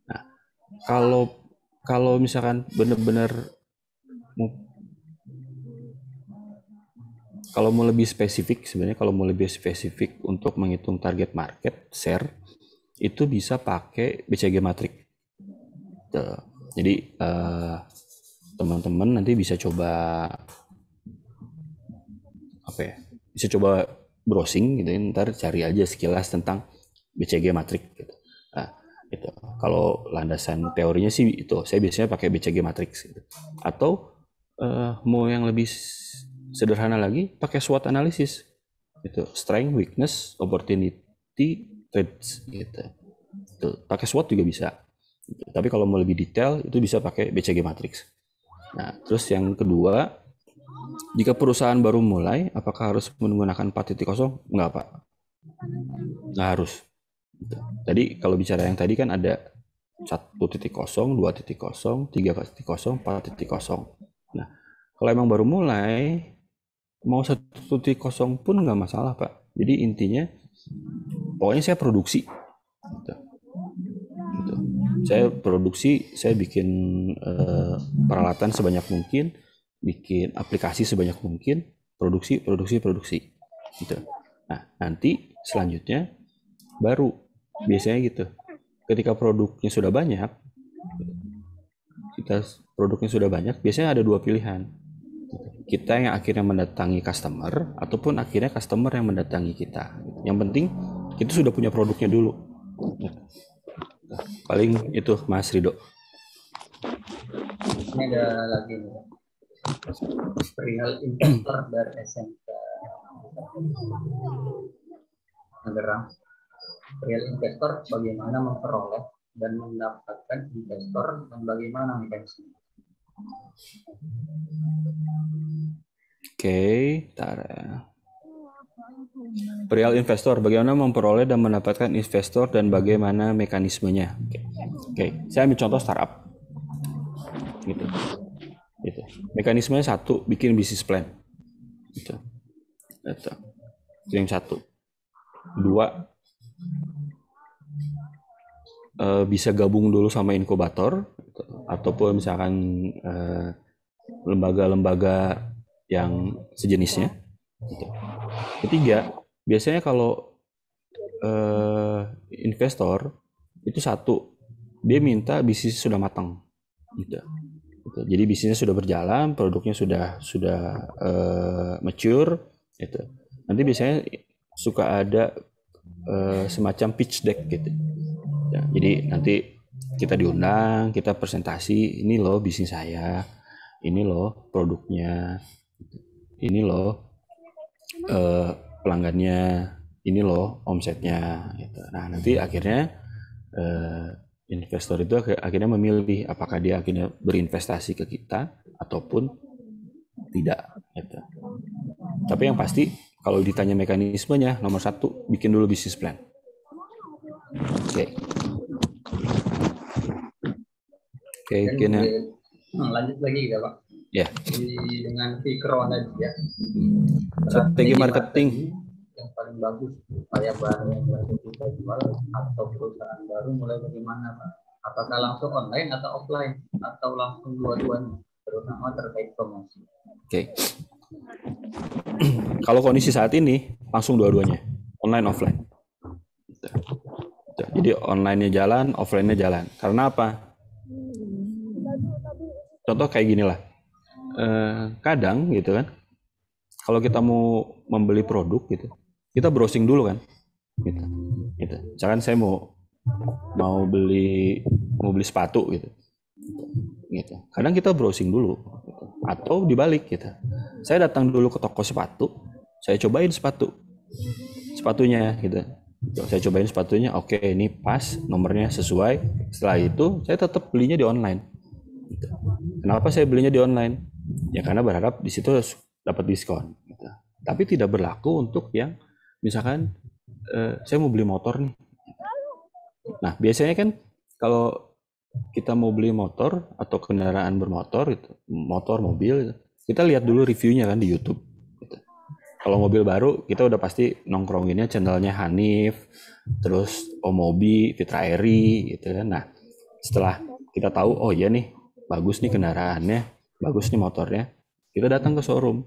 Nah, kalau misalkan benar-benar kalau mau lebih spesifik, sebenarnya kalau mau lebih spesifik untuk menghitung target market share, itu bisa pakai BCG Matrix. Jadi teman-teman nanti bisa coba bisa coba browsing gitu, ntar cari aja sekilas tentang BCG Matrix gitu. Nah, itu kalau landasan teorinya sih itu saya biasanya pakai BCG Matrix gitu. Atau mau yang lebih sederhana lagi pakai SWOT analysis itu, strength, weakness, opportunity, threats gitu. Itu pakai SWOT juga bisa. Tapi kalau mau lebih detail itu bisa pakai BCG Matrix. Nah, terus yang kedua, jika perusahaan baru mulai, apakah harus menggunakan 4.0? Enggak, Pak. Nggak harus. Tadi kalau bicara yang tadi kan ada 1.0, 2.0, 3.0, 4.0. Nah, kalau emang baru mulai, mau 1.0 pun nggak masalah, Pak. Jadi intinya, pokoknya saya produksi. Gitu. Saya produksi, saya bikin peralatan sebanyak mungkin, bikin aplikasi sebanyak mungkin, produksi. Gitu. Nah, nanti selanjutnya baru biasanya gitu. Ketika produknya sudah banyak, biasanya ada dua pilihan. Kita yang akhirnya mendatangi customer, ataupun akhirnya customer yang mendatangi kita. Yang penting kita sudah punya produknya dulu. Paling itu, Mas Rido. Ini ada lagi nih, perihal investor dari SMK Tangerang. Perihal investor, bagaimana memperoleh dan mendapatkan investor dan bagaimana mekanisme? Oke, tar ya. Perihal investor, bagaimana memperoleh dan mendapatkan investor dan bagaimana mekanismenya? Oke. Saya ambil contoh startup. Gitu. Mekanismenya satu, bikin bisnis plan. Gitu. Itu yang satu. Dua, bisa gabung dulu sama inkubator, gitu. Ataupun misalkan lembaga-lembaga yang sejenisnya. Gitu. Ketiga, biasanya kalau investor itu satu, dia minta bisnis sudah matang, gitu. Jadi bisnisnya sudah berjalan, produknya sudah mature, gitu. Nanti biasanya suka ada semacam pitch deck gitu. Ya, jadi nanti kita diundang, kita presentasi, ini loh bisnis saya, ini loh produknya, ini loh pelanggannya, ini loh omsetnya gitu. Nah, nanti akhirnya investor itu akhirnya memilih apakah dia akhirnya berinvestasi ke kita ataupun tidak gitu. Tapi yang pasti kalau ditanya mekanismenya, nomor satu, bikin dulu bisnis plan. Oke. Lanjut lagi ya, Pak. Ya. Dengan Fikron tadi ya. Strategi marketing yang paling bagus supaya barang yang baru kita jual atau perusahaan baru mulai bagaimana, Pak? Apakah langsung online atau offline atau langsung dua-duanya, terutama terkait promosi? Oke. Kalau kondisi saat ini langsung dua-duanya, online offline. Jadi online-nya jalan, offline-nya jalan. Karena apa? Contoh kayak gini lah. Kadang gitu kan, kalau kita mau membeli produk gitu, kita browsing dulu kan, gitu. Misalkan saya mau beli sepatu gitu. Kadang kita browsing dulu, gitu. Atau dibalik gitu. saya datang dulu ke toko sepatu, saya cobain sepatunya gitu. Saya cobain sepatunya, oke ini pas, nomornya sesuai. Setelah itu saya tetap belinya di online. Gitu. Kenapa saya belinya di online? Ya karena berharap di situ dapat diskon. Gitu. Tapi tidak berlaku untuk yang misalkan saya mau beli motor nih. Nah biasanya kan kalau kita mau beli motor atau kendaraan bermotor itu, motor, mobil, kita lihat dulu reviewnya kan di YouTube. Gitu. Kalau mobil baru kita udah pasti nongkronginnya channelnya Hanif, terus Omobi, Fitra Eri gitu kan. Nah setelah kita tahu oh iya nih bagus nih kendaraannya, bagus nih motornya, kita datang ke showroom.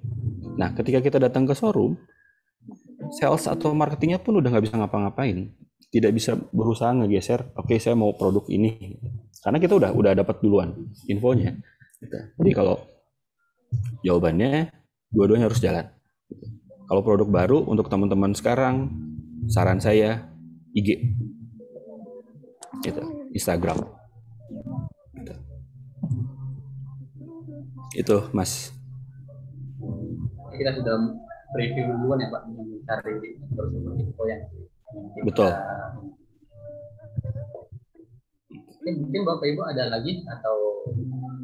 Nah ketika kita datang ke showroom, sales atau marketingnya pun udah nggak bisa ngapa-ngapain, tidak bisa berusaha ngegeser oke saya mau produk ini karena kita udah dapat duluan infonya gitu. Jadi kalau jawabannya dua-duanya harus jalan gitu. Kalau produk baru untuk teman-teman sekarang saran saya IG gitu, Instagram gitu. Itu Mas. Kita sudah review duluan ya Pak, mencari info yang Betul. Mungkin Bapak Ibu ada lagi atau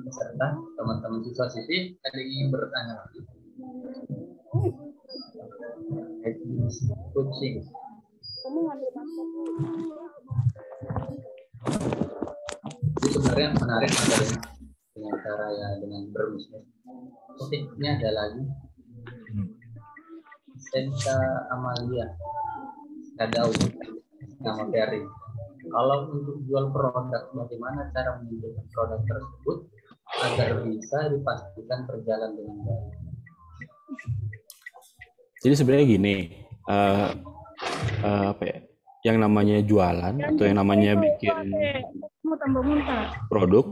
peserta teman-teman siswa siswi ada yang bertanya lagi. Coaching. Itu sebenarnya menarik dengan cara ya dengan berbisnis. Oke, ini ada lagi. Senka Amalia Kadau nama Ferry. Kalau untuk jual produk, bagaimana cara menunjukkan produk tersebut agar bisa dipastikan berjalan dengan baik? Jadi sebenarnya gini, apa ya? Yang namanya jualan atau yang namanya bikin produk,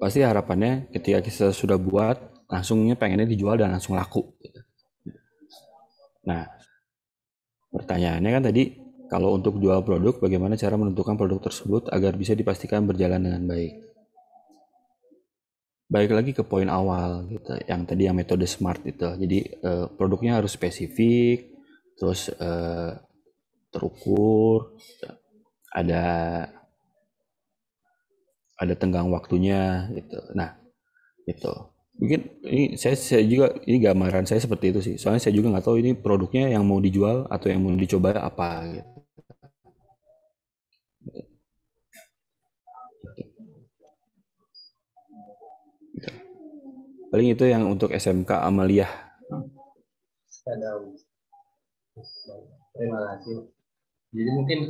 pasti harapannya ketika kita sudah buat, langsungnya pengennya dijual dan langsung laku. Nah, pertanyaannya kan tadi, kalau untuk jual produk, bagaimana cara menentukan produk tersebut agar bisa dipastikan berjalan dengan baik? Balik lagi ke poin awal gitu, yang tadi yang metode SMART itu. Jadi produknya harus spesifik, terus terukur, ada tenggang waktunya gitu. Nah, itu mungkin ini saya juga ini gambaran saya seperti itu sih. Soalnya saya juga nggak tahu ini produknya yang mau dijual atau yang mau dicoba apa gitu. Paling itu yang untuk SMK Amaliah. Terima kasih. Jadi mungkin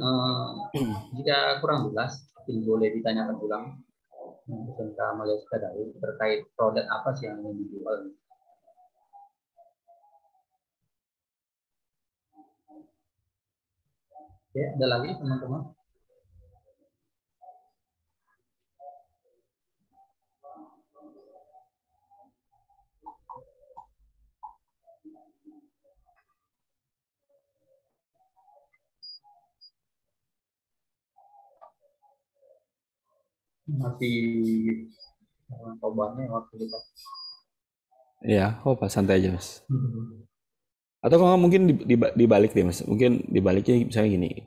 jika kurang jelas, mungkin boleh ditanyakan ulang SMK Amaliah Kadau terkait produk apa sih yang mau dijual. Oke, ada lagi teman-teman? Masih obatnya waktu kita. Ya, oh pas santai aja mas. Atau kalau mungkin dibalik deh mas, mungkin dibaliknya misalnya gini.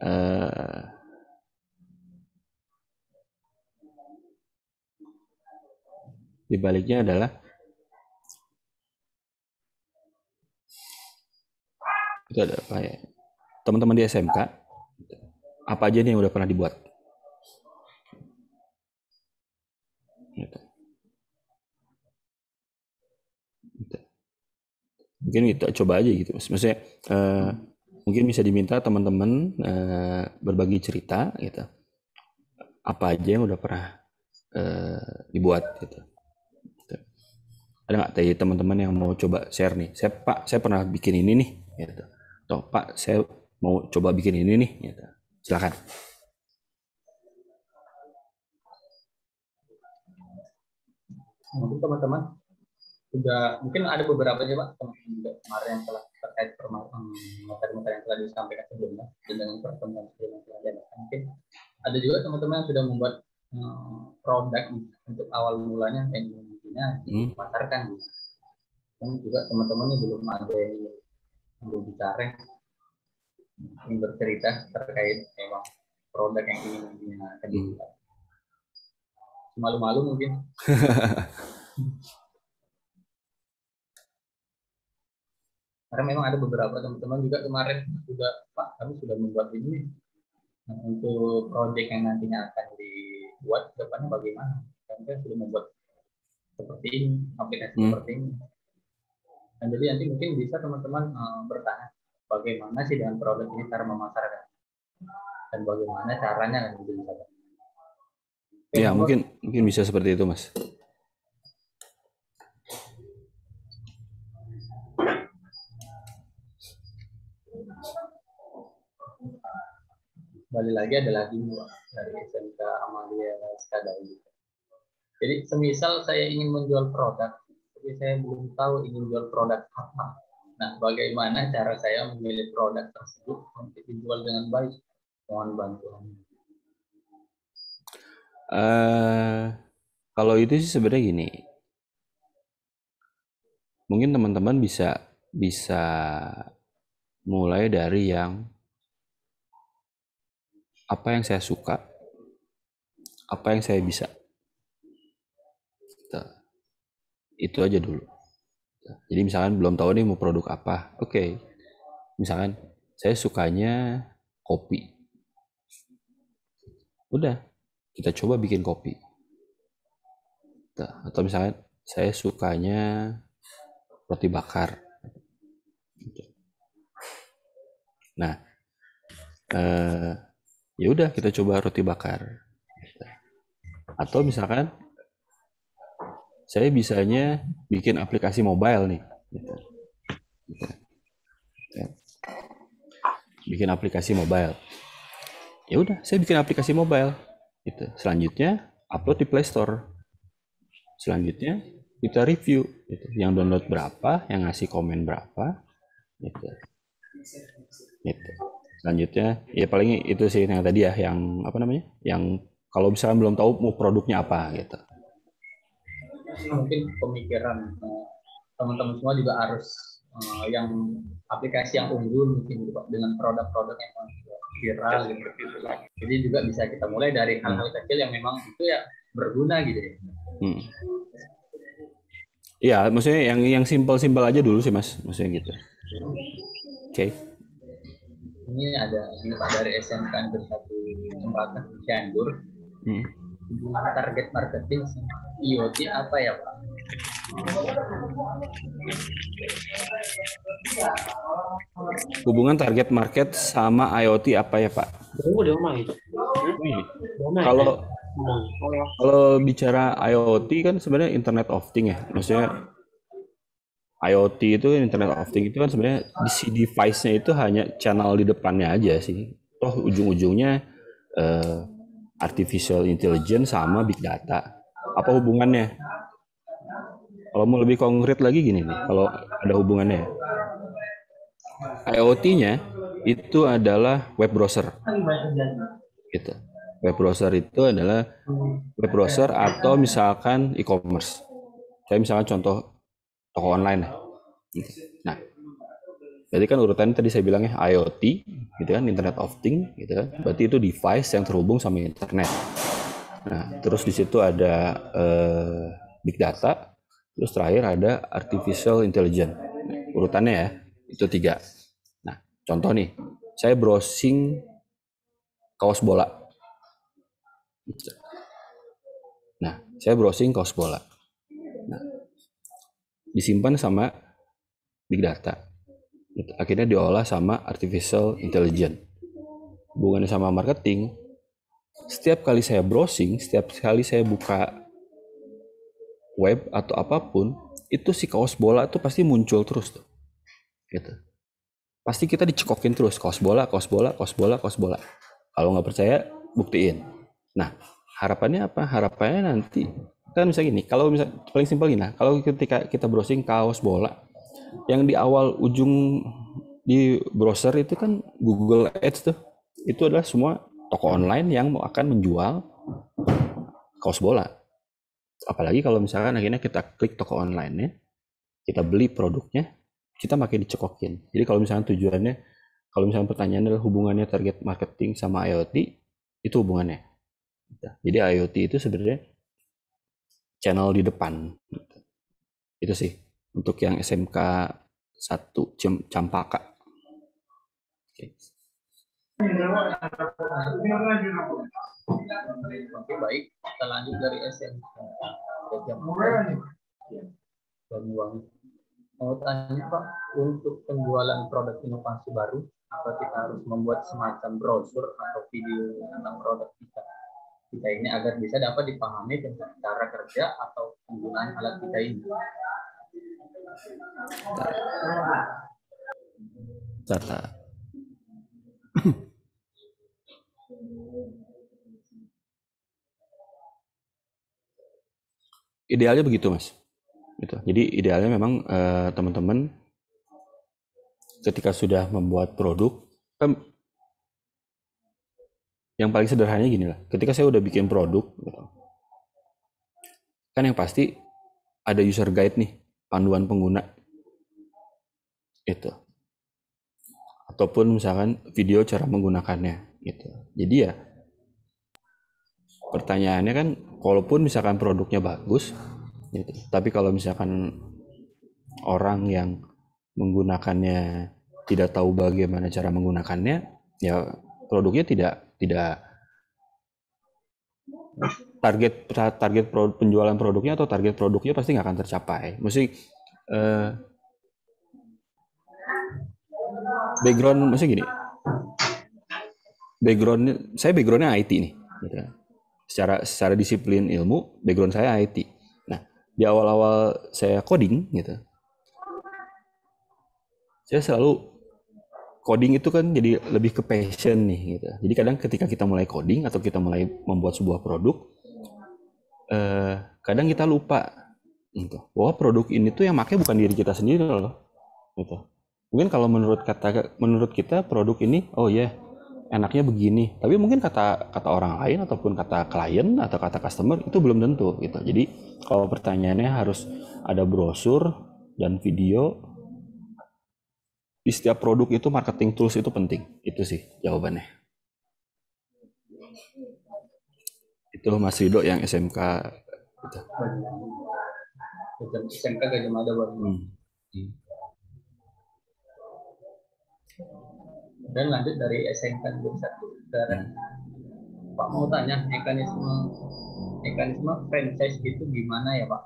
Dibaliknya adalah itu ada apa ya? Teman-teman di SMK apa aja nih yang udah pernah dibuat? Gitu. Mungkin kita coba aja gitu mas. Maksudnya mungkin bisa diminta teman-teman berbagi cerita gitu. Apa aja yang udah pernah dibuat gitu. Ada nggak tadi teman-teman yang mau coba share nih? Saya pernah bikin ini nih. Gitu. Atau Pak saya mau coba bikin ini nih. Gitu. Silakan. Mungkin teman-teman sudah mungkin ada beberapa aja Pak teman-teman juga kemarin yang telah terkait materi-materi yang telah disampaikan sebelumnya dan dengan pertemuan sebelumnya yang telah diadakan. Mungkin ada juga teman-teman yang sudah membuat produk untuk awal mulanya yang intinya dipasarkan. kan juga teman-teman ini belum ada yang bicara, yang bercerita terkait memang produk yang ingin akan dibuat. Malu-malu mungkin. Karena memang ada beberapa teman-teman juga kemarin juga, Pak, kami sudah membuat ini untuk proyek yang nantinya akan dibuat depannya bagaimana. Kami sudah membuat seperti ini, aplikasi seperti ini. Dan jadi nanti mungkin bisa teman-teman bertanya bagaimana sih dengan produk ini cara memasarkan dan bagaimana caranya kan bisa. Ya, mungkin bisa seperti itu, Mas. Kembali lagi ada lagi dari SMK Amalia Skadai. Jadi semisal saya ingin menjual produk, tapi saya belum tahu ingin jual produk apa. Nah, bagaimana cara saya memilih produk tersebut untuk dijual dengan baik? Mohon bantuan. Kalau itu sih sebenarnya gini, mungkin teman-teman bisa mulai dari yang apa yang saya suka, apa yang saya bisa. Itu aja dulu. Jadi misalkan belum tahu nih mau produk apa, oke. Misalkan saya sukanya kopi. Udah, kita coba bikin kopi. Atau misalkan saya sukanya roti bakar. Nah, ya udah kita coba roti bakar. Atau misalkan saya bisanya bikin aplikasi mobile nih. Bikin aplikasi mobile. Ya udah, saya bikin aplikasi mobile. Gitu. Selanjutnya upload di Play Store. Selanjutnya kita review. Gitu. Yang download berapa, yang ngasih komen berapa. Gitu. Selanjutnya ya paling itu sih yang tadi ya, yang apa namanya, yang kalau misalnya belum tahu mau produknya apa gitu. Mungkin pemikiran teman-teman semua juga harus yang aplikasi yang unggul mungkin juga dengan produk-produk yang viral gitu. Jadi juga bisa kita mulai dari hal-hal kecil yang memang itu ya berguna gitu ya. Iya, maksudnya yang simpel-simpel aja dulu sih Mas, maksudnya gitu. Oke. Ini ada Pak dari SMK Negeri 1 Cempaka Cianjur. Target marketing IoT apa ya Pak? Hubungan target market sama IoT apa ya Pak? Kalau bicara IoT kan sebenarnya Internet of Things ya, maksudnya IoT itu Internet of Things itu kan sebenarnya si device-nya itu hanya channel di depannya aja sih. Toh ujung-ujungnya artificial intelligence sama big data. Apa hubungannya? Kalau mau lebih konkret lagi gini nih, kalau ada hubungannya. IoT-nya itu adalah web browser. Gitu. Web browser itu adalah web browser atau misalkan e-commerce. Saya misalkan contoh toko online. Nah, berarti kan urutannya tadi saya bilangnya IoT, gitu kan, Internet of Things, gitu kan. Berarti itu device yang terhubung sama internet. Nah, terus di situ ada big data, terus terakhir ada artificial intelligence. Nah, urutannya ya, itu 3. Nah, contoh nih, saya browsing kaos bola. Nah, saya browsing kaos bola. Nah, disimpan sama big data. Akhirnya diolah sama artificial intelligence. Hubungannya sama marketing, setiap kali saya browsing, setiap kali saya buka web atau apapun, itu si kaos bola tuh pasti muncul terus tuh. Gitu. Pasti kita dicekokin terus, kaos bola, kaos bola, kaos bola, kaos bola. Kalau nggak percaya, buktiin. Nah, harapannya apa? Harapannya nanti kan misalnya gini, kalau misalnya paling simpel gini, kalau ketika kita browsing kaos bola, yang di awal ujung di browser itu kan Google Ads tuh, itu adalah semua toko online yang akan menjual kaos bola. Apalagi kalau misalkan akhirnya kita klik toko online-nya, kita beli produknya, kita makin dicekokin. Jadi kalau misalnya tujuannya, kalau misalnya pertanyaan adalah hubungannya target marketing sama IoT, itu hubungannya. Jadi IoT itu sebenarnya channel di depan. Itu sih untuk yang SMK 1 Campaka. Oke. Oke, baik. Kita lanjut dari SMK Banyuwangi. Mau tanya Pak, untuk penjualan produk inovasi baru, apa kita harus membuat semacam brosur atau video tentang produk kita ini agar bisa dapat dipahami tentang cara kerja atau penggunaan alat kita ini? Bentar. Idealnya begitu, Mas. Gitu. Jadi idealnya memang teman-teman ketika sudah membuat produk, kan yang paling sederhananya gini lah. Ketika saya udah bikin produk, gitu, kan yang pasti ada user guide nih, panduan pengguna itu, ataupun misalkan video cara menggunakannya gitu. Jadi ya pertanyaannya kan, walaupun misalkan produknya bagus gitu, tapi kalau misalkan orang yang menggunakannya tidak tahu bagaimana cara menggunakannya, ya produknya tidak target penjualan produknya atau target produknya pasti nggak akan tercapai. Mesti maksudnya gini, saya backgroundnya IT nih, gitu. Secara disiplin ilmu, background saya IT. Nah, di awal-awal saya coding gitu, saya selalu coding itu kan jadi lebih ke passion nih gitu. Jadi kadang ketika kita mulai coding atau kita mulai membuat sebuah produk, kadang kita lupa gitu, bahwa produk ini tuh yang pakai bukan diri kita sendiri loh gitu. Mungkin kalau menurut kita produk ini, oh ya, enaknya begini, tapi mungkin kata orang lain ataupun kata klien atau kata customer itu belum tentu gitu. Jadi kalau pertanyaannya harus ada brosur dan video di setiap produk, itu marketing tools itu penting. Itu sih jawabannya. Itu Mas Rido yang SMK gitu. SMK Gajah Mada Banyuwangi. Dan lanjut dari SMK Negeri 1 sekarang. Pak mau tanya mekanisme franchise itu gimana ya Pak?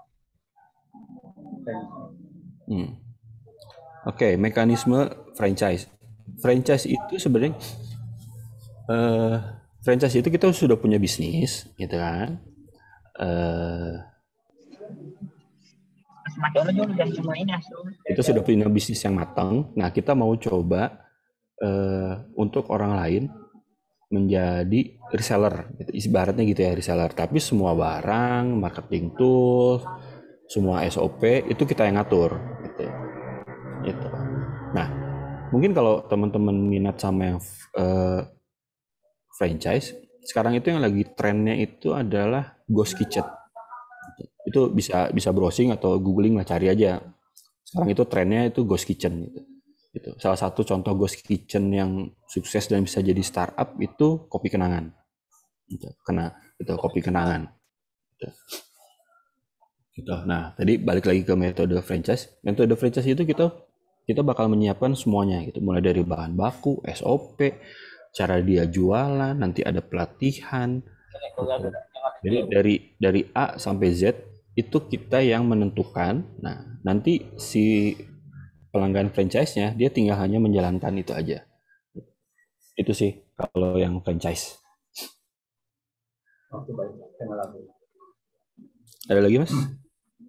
Oke, mekanisme franchise. Franchise itu sebenarnya franchise itu kita sudah punya bisnis, gitu kan? Itu sudah punya bisnis yang matang. Nah, kita mau coba untuk orang lain menjadi reseller, gitu. Ibaratnya gitu ya, reseller. Tapi semua barang, marketing tools, semua SOP itu kita yang ngatur, gitu. Gitu. Nah, mungkin kalau teman-teman minat sama yang franchise, sekarang itu yang lagi trennya itu adalah ghost kitchen. Itu bisa browsing atau googling lah, cari aja. Sekarang itu trennya itu ghost kitchen gitu. Gitu. Salah satu contoh ghost kitchen yang sukses dan bisa jadi startup itu Kopi Kenangan. Gitu. Itu Kopi Kenangan. Gitu. Gitu. Nah, tadi balik lagi ke metode franchise. Metode franchise itu kita bakal menyiapkan semuanya gitu, mulai dari bahan baku, SOP, cara dia jualan, nanti ada pelatihan. Gitu. Jadi dari A sampai Z itu kita yang menentukan. Nah, nanti si pelanggan franchise-nya dia tinggal hanya menjalankan itu aja. Itu sih kalau yang franchise. Oke, baik. Ada lagi, Mas?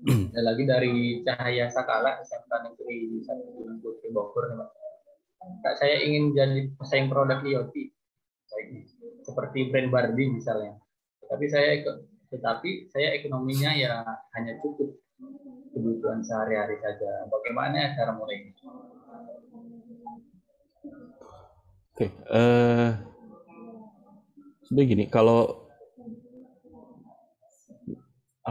Ada lagi dari Cahaya Sakala, SMK Negeri 1 Putri Bogor. Kak, saya ingin jadi pesaing produk IoT, seperti brand Barbie misalnya. Tetapi saya ekonominya ya hanya cukup kebutuhan sehari-hari saja. Bagaimana cara mulai? Oke, sebenarnya gini, kalau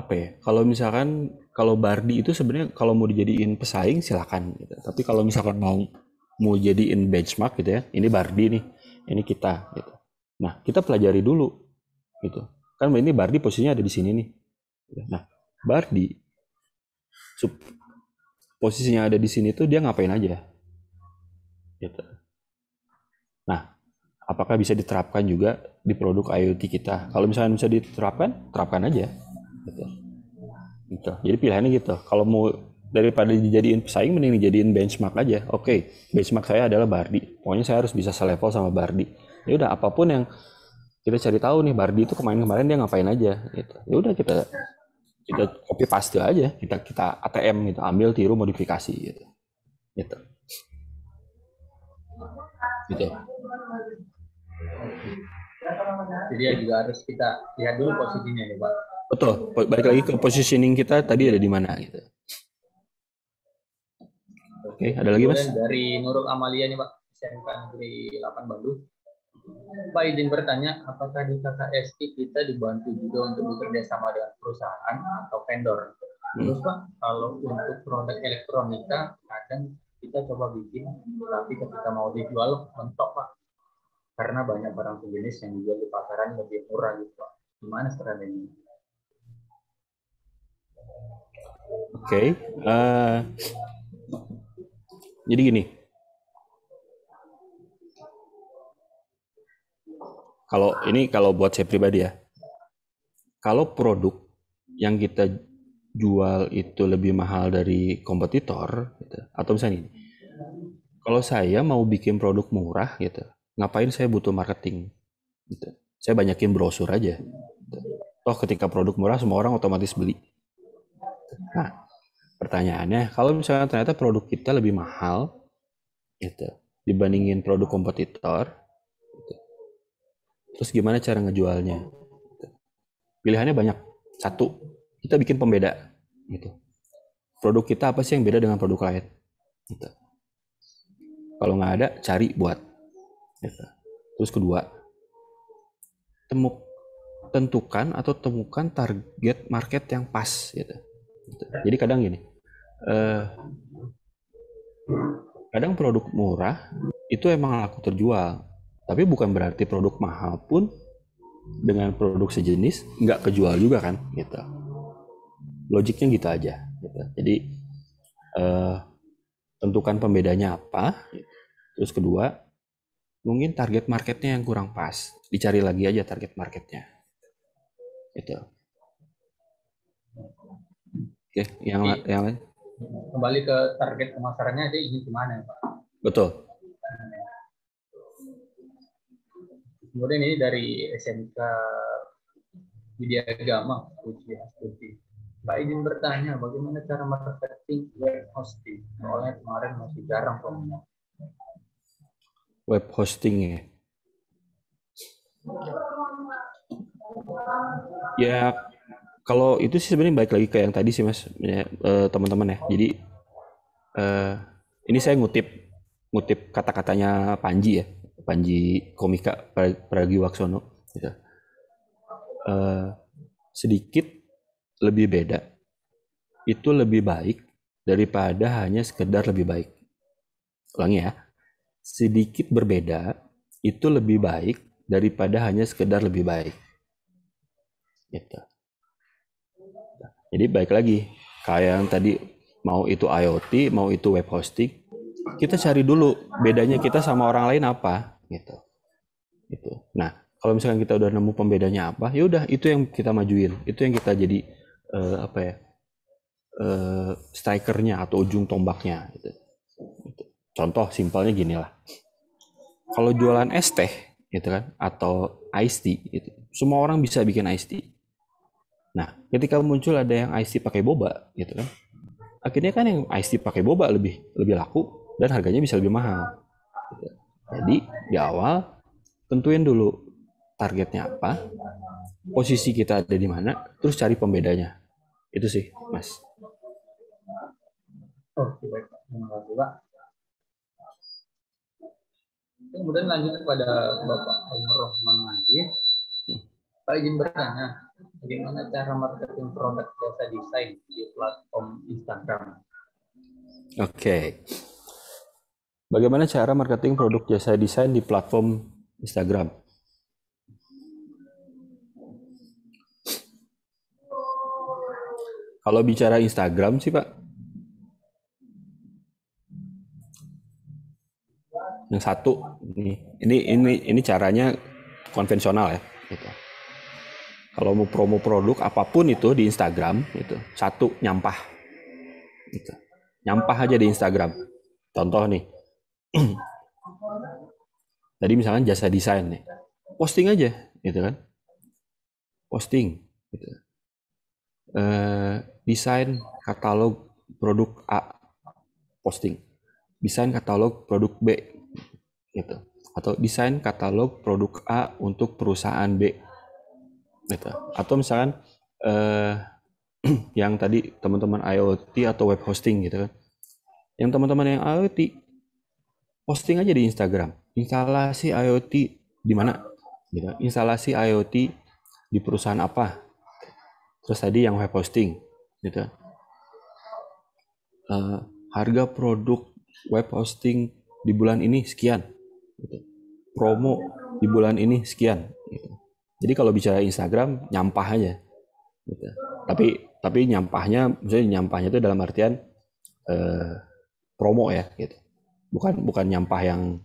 apa ya? Kalau misalkan kalau Bardi itu sebenarnya kalau mau dijadiin pesaing silakan gitu. Tapi kalau misalkan mau jadiin benchmark gitu ya, ini Bardi nih, ini kita gitu. Nah, kita pelajari dulu gitu. Kan ini Bardi posisinya ada di sini nih. Nah, Bardi posisinya ada di sini tuh dia ngapain aja gitu. Nah, apakah bisa diterapkan juga di produk IoT kita? Kalau misalnya bisa diterapkan, terapkan aja gitu. Gitu. Jadi pilihannya gitu. Kalau mau daripada dijadiin pesaing mending dijadiin benchmark aja. Oke, benchmark saya adalah Bardi. Pokoknya saya harus bisa selevel sama Bardi. Ya udah apapun yang kita cari tahu nih Bardi itu kemarin-kemarin dia ngapain aja gitu. Ya udah kita copy paste aja, kita ATM gitu, ambil tiru modifikasi gitu. Gitu. Gitu. Jadi ya juga harus kita lihat dulu posisinya ya Pak. Betul. Balik lagi ke positioning kita tadi ada di mana gitu. Oke, ada lagi Mas? Dari Nurul Amalia nih Pak, SMK Negeri 8 Bandung. Pak izin bertanya, apakah di KKSI kita dibantu juga untuk bekerja sama dengan perusahaan atau vendor? Terus Pak, kalau untuk produk elektronika, kadang kita coba bikin, tapi ketika mau dijual mentok Pak, karena banyak barang sejenis yang dijual di pasaran lebih murah gitu Pak. Gimana strateginya? Oke, jadi gini, kalau buat saya pribadi ya, kalau produk yang kita jual itu lebih mahal dari kompetitor, gitu, atau misalnya ini, kalau saya mau bikin produk murah gitu, ngapain saya butuh marketing? Gitu. Saya banyakin brosur aja. Gitu. Toh ketika produk murah semua orang otomatis beli. Nah, pertanyaannya, kalau misalnya ternyata produk kita lebih mahal, gitu, dibandingin produk kompetitor, gitu, terus gimana cara ngejualnya? Gitu. Pilihannya banyak. Satu, kita bikin pembeda. Gitu. Produk kita apa sih yang beda dengan produk lain? Gitu. Kalau nggak ada, cari buat. Gitu. Terus kedua, tentukan atau temukan target market yang pas. Gitu. Jadi kadang gini, kadang produk murah itu emang laku terjual, tapi bukan berarti produk mahal pun dengan produk sejenis nggak kejual juga kan, gitu. Logiknya gitu aja. Gitu. Jadi tentukan pembedanya apa. Terus kedua, mungkin target marketnya yang kurang pas, dicari lagi aja target marketnya. Gitu. Oke, yang lain. Kembali ke target pemasarannya, dia ingin kemana Pak? Betul. Kemudian ini dari SMK Widya Agama, Putih. Pak izin bertanya, bagaimana cara marketing web hosting? Soalnya kemarin masih jarang peminat. Web hosting ya. Ya, kalau itu sih sebenarnya baik lagi ke yang tadi sih Mas, ya, teman-teman ya. Jadi ini saya ngutip kata-katanya Panji ya, Panji Komika Pragiwaksono. Gitu. Sedikit lebih beda itu lebih baik daripada hanya sekedar lebih baik. Ulangi ya, sedikit berbeda itu lebih baik daripada hanya sekedar lebih baik. Gitu. Jadi baik lagi, kayak yang tadi, mau itu IoT, mau itu web hosting, kita cari dulu bedanya kita sama orang lain apa, gitu. Gitu. Nah, kalau misalkan kita udah nemu pembedanya apa, ya udah itu yang kita majuin, itu yang kita jadi apa ya, strikernya atau ujung tombaknya. Gitu. Gitu. Contoh simpelnya gini lah, kalau jualan es teh, gitu kan, atau iced tea, gitu, semua orang bisa bikin iced tea. Nah, ketika muncul ada yang iced tea pakai boba, gitu kan, akhirnya kan yang iced tea pakai boba lebih laku dan harganya bisa lebih mahal. Gitu. Jadi di awal tentuin dulu targetnya apa, posisi kita ada di mana, terus cari pembedanya. Itu sih, Mas. Oh, baik Pak. Terima kasih Pak. Kemudian lanjut kepada Bapak Umar Rahman lagi. Pak izin bertanya, bagaimana cara marketing produk jasa desain di platform Instagram? Oke. Bagaimana cara marketing produk jasa desain di platform Instagram? Kalau bicara Instagram sih Pak, yang satu ini caranya konvensional ya. Gitu. Kalau mau promo produk apapun itu di Instagram, itu satu nyampah, gitu. Nyampah aja di Instagram. Contoh nih, tadi misalkan jasa desain nih, posting aja, gitu kan? Posting, gitu. Desain katalog produk A, posting. Desain katalog produk B, gitu. Atau desain katalog produk A untuk perusahaan B, gitu. Atau misalkan yang tadi teman-teman IoT atau web hosting gitu kan. Yang teman-teman yang IoT posting aja di Instagram. Instalasi IoT di mana? Gitu. Instalasi IoT di perusahaan apa? Terus tadi yang web hosting gitu. Harga produk web hosting di bulan ini sekian. Gitu. Promo di bulan ini sekian. Gitu. Jadi kalau bicara Instagram nyampah aja. Gitu. Tapi nyampahnya, misalnya nyampahnya itu dalam artian promo ya, gitu. Bukan nyampah yang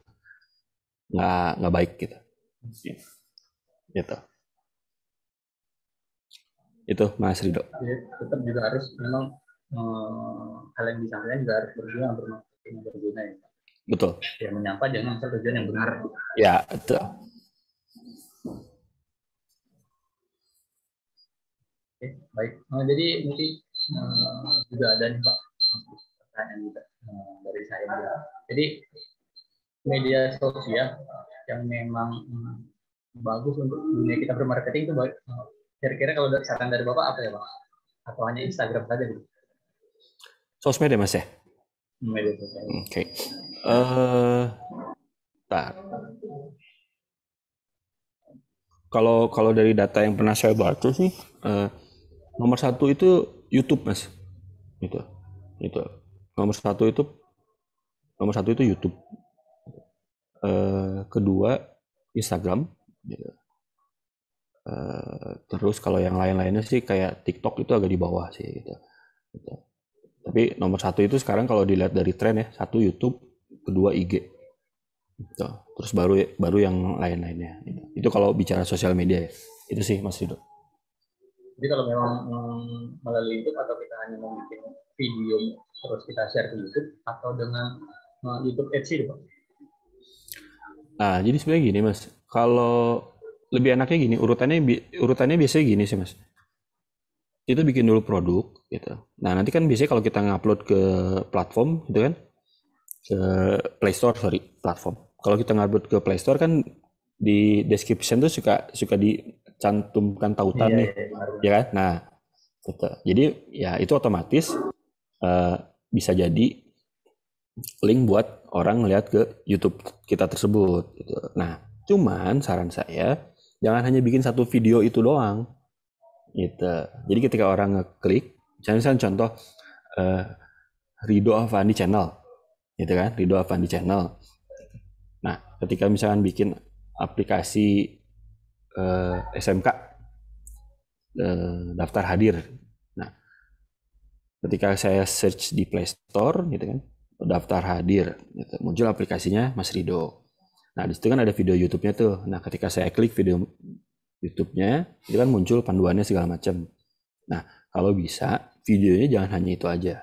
nggak baik gitu. Gitu. Itu Mas Rido. Jadi tetap juga harus memang hal yang disampaikan juga harus berguna, bermarketing yang berguna ya. Betul. Ya menyapa jangan asal tujuan yang benar. Ya, betul. Oke, baik. Jadi nanti juga ada nih Pak pertanyaan juga dari saya juga. Jadi media sosial yang memang bagus untuk dunia kita bermarketing itu baik. Kira-kira kalau saran dari Bapak apa ya Pak? Atau hanya Instagram saja gitu? Sosmed ya Mas ya? Media sosial. Oke. Kalau dari data yang pernah saya baca sih, nomor satu itu YouTube Mas. Itu. Nomor satu itu YouTube. Kedua Instagram. Gitu. Terus kalau yang lain-lainnya sih kayak TikTok itu agak di bawah sih gitu. Tapi nomor satu itu sekarang kalau dilihat dari tren ya, satu YouTube, kedua IG. Gitu. Terus baru yang lain-lainnya. Itu kalau bicara sosial media ya. Itu sih Mas Rido. Jadi kalau memang melalui YouTube atau kita hanya mau bikin video terus kita share ke YouTube atau dengan YouTube Ads itu Pak? Nah, jadi sebenarnya gini Mas, kalau lebih enaknya gini, urutannya biasanya gini sih Mas. Itu bikin dulu produk gitu. Nah, nanti kan biasanya kalau kita ngupload ke platform gitu kan, ke Play Store, platform. Kalau kita ngupload ke Play Store kan di description tuh suka dicantumkan tautan nih, ya kan? Nah, gitu. Jadi ya itu otomatis bisa jadi link buat orang ngeliat ke YouTube kita tersebut. Gitu. Nah, cuman saran saya jangan hanya bikin satu video itu doang. Gitu. Jadi ketika orang ngeklik, misalnya contoh Rido Avandi Channel, gitu kan? Rido Avandi Channel. Nah, ketika misalkan bikin aplikasi SMK daftar hadir. Nah, ketika saya search di Play Store, gitu kan, daftar hadir, gitu. Muncul aplikasinya Mas Rido. Nah, di situ kan ada video YouTube-nya tuh. Nah, ketika saya klik video YouTube-nya, itu kan muncul panduannya segala macam. Nah, kalau bisa videonya jangan hanya itu aja.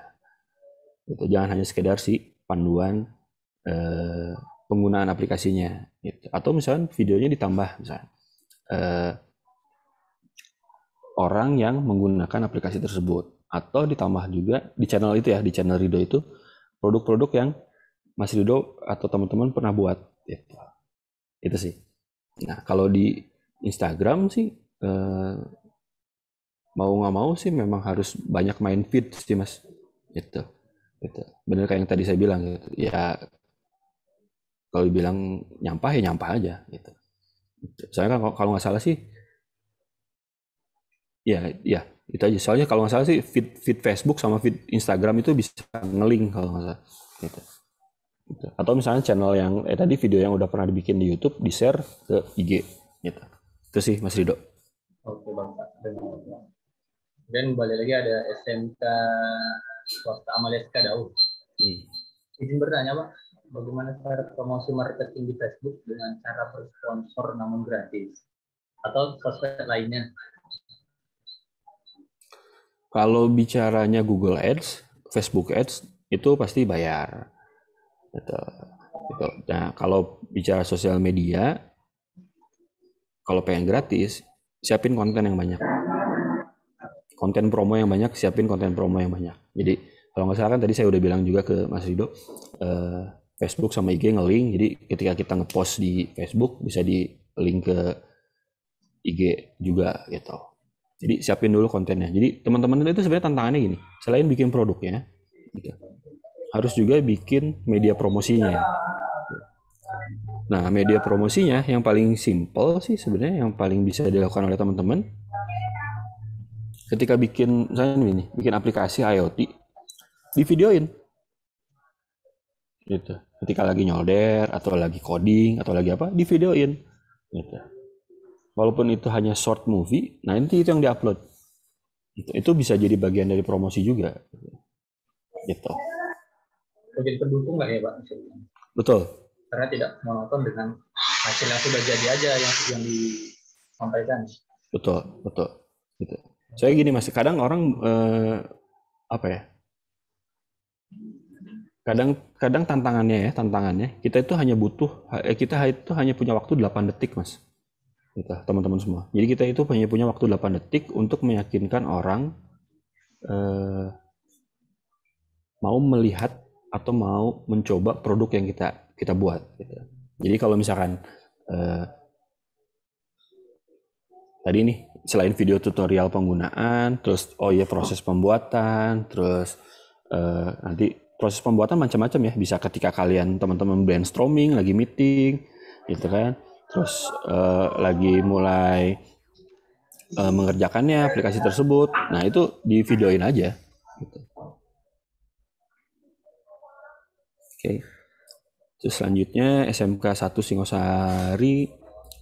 Gitu. Jangan hanya sekedar si panduan penggunaan aplikasinya. Gitu. Atau misalnya videonya ditambah misalnya orang yang menggunakan aplikasi tersebut. Atau ditambah juga di channel itu ya, di channel Rido itu produk-produk yang Mas Rido atau teman-teman pernah buat. Gitu. Itu sih. Nah, kalau di Instagram sih mau nggak mau sih memang harus banyak main feed sih Mas. Gitu. Bener kayak yang tadi saya bilang gitu. Ya kalau dibilang nyampah ya nyampah aja gitu. Soalnya kan kalau nggak salah sih Ya, itu aja. Soalnya kalau nggak salah sih feed Facebook sama feed Instagram itu bisa ngelink kalau nggak salah. Gitu. Gitu. Atau misalnya channel yang tadi video yang udah pernah dibikin di YouTube di share ke IG. Gitu. Itu sih Mas Rido. Oke Bang Pak. Dan kembali lagi ada SMK Swasta Amalia Daud. Izin bertanya Pak, bagaimana cara promosi marketing di Facebook dengan cara bersponsor namun gratis? Atau sosmed lainnya? Kalau bicaranya Google Ads, Facebook Ads itu pasti bayar. Gitu. Gitu. Nah, kalau bicara sosial media, kalau pengen gratis, siapin konten yang banyak. Konten promo yang banyak, siapin konten promo yang banyak. Jadi kalau nggak salah kan tadi saya udah bilang juga ke Mas Rido, Facebook sama IG nge-link. Jadi ketika kita nge-post di Facebook bisa di link ke IG juga gitu. Jadi siapin dulu kontennya. Jadi teman-teman itu sebenarnya tantangannya gini, selain bikin produknya, gitu, harus juga bikin media promosinya. Nah, media promosinya yang paling simple sih sebenarnya yang paling bisa dilakukan oleh teman-teman ketika bikin misalnya ini, bikin aplikasi IoT, di videoin gitu. Ketika lagi nyolder atau lagi coding atau lagi apa, di videoin gitu. Walaupun itu hanya short movie, nanti itu yang diupload. Itu bisa jadi bagian dari promosi juga gitu. Jadi pendukung nggak ya Pak? Betul. Karena tidak monoton dengan hasil yang sudah jadi aja yang disampaikan. Betul, betul. Gitu. Saya gini Mas, kadang orang apa ya? Kadang tantangannya kita itu hanya butuh kita itu hanya punya waktu 8 detik, Mas. Gitu, teman-teman semua. Jadi kita itu hanya punya waktu 8 detik untuk meyakinkan orang mau melihat atau mau mencoba produk yang kita buat gitu. Jadi kalau misalkan tadi nih selain video tutorial penggunaan, terus proses pembuatan, terus nanti proses pembuatan macam-macam ya, bisa ketika kalian teman-teman brainstorming lagi meeting gitu kan, terus lagi mulai mengerjakannya aplikasi tersebut, nah itu di videoin aja gitu. Oke. Terus selanjutnya SMK 1 Singosari,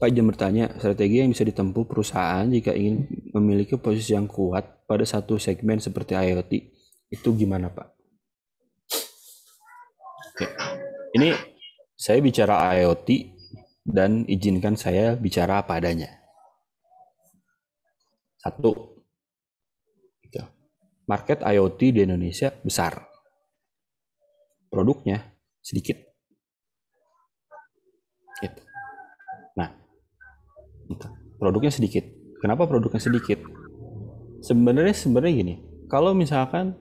Pak izin bertanya, strategi yang bisa ditempuh perusahaan jika ingin memiliki posisi yang kuat pada satu segmen seperti IoT, itu gimana Pak? Oke. Ini saya bicara IoT dan izinkan saya bicara apa adanya. Satu, market IoT di Indonesia besar. Produknya sedikit. Gitu. Nah, produknya sedikit. Kenapa produknya sedikit? Sebenarnya gini, kalau misalkan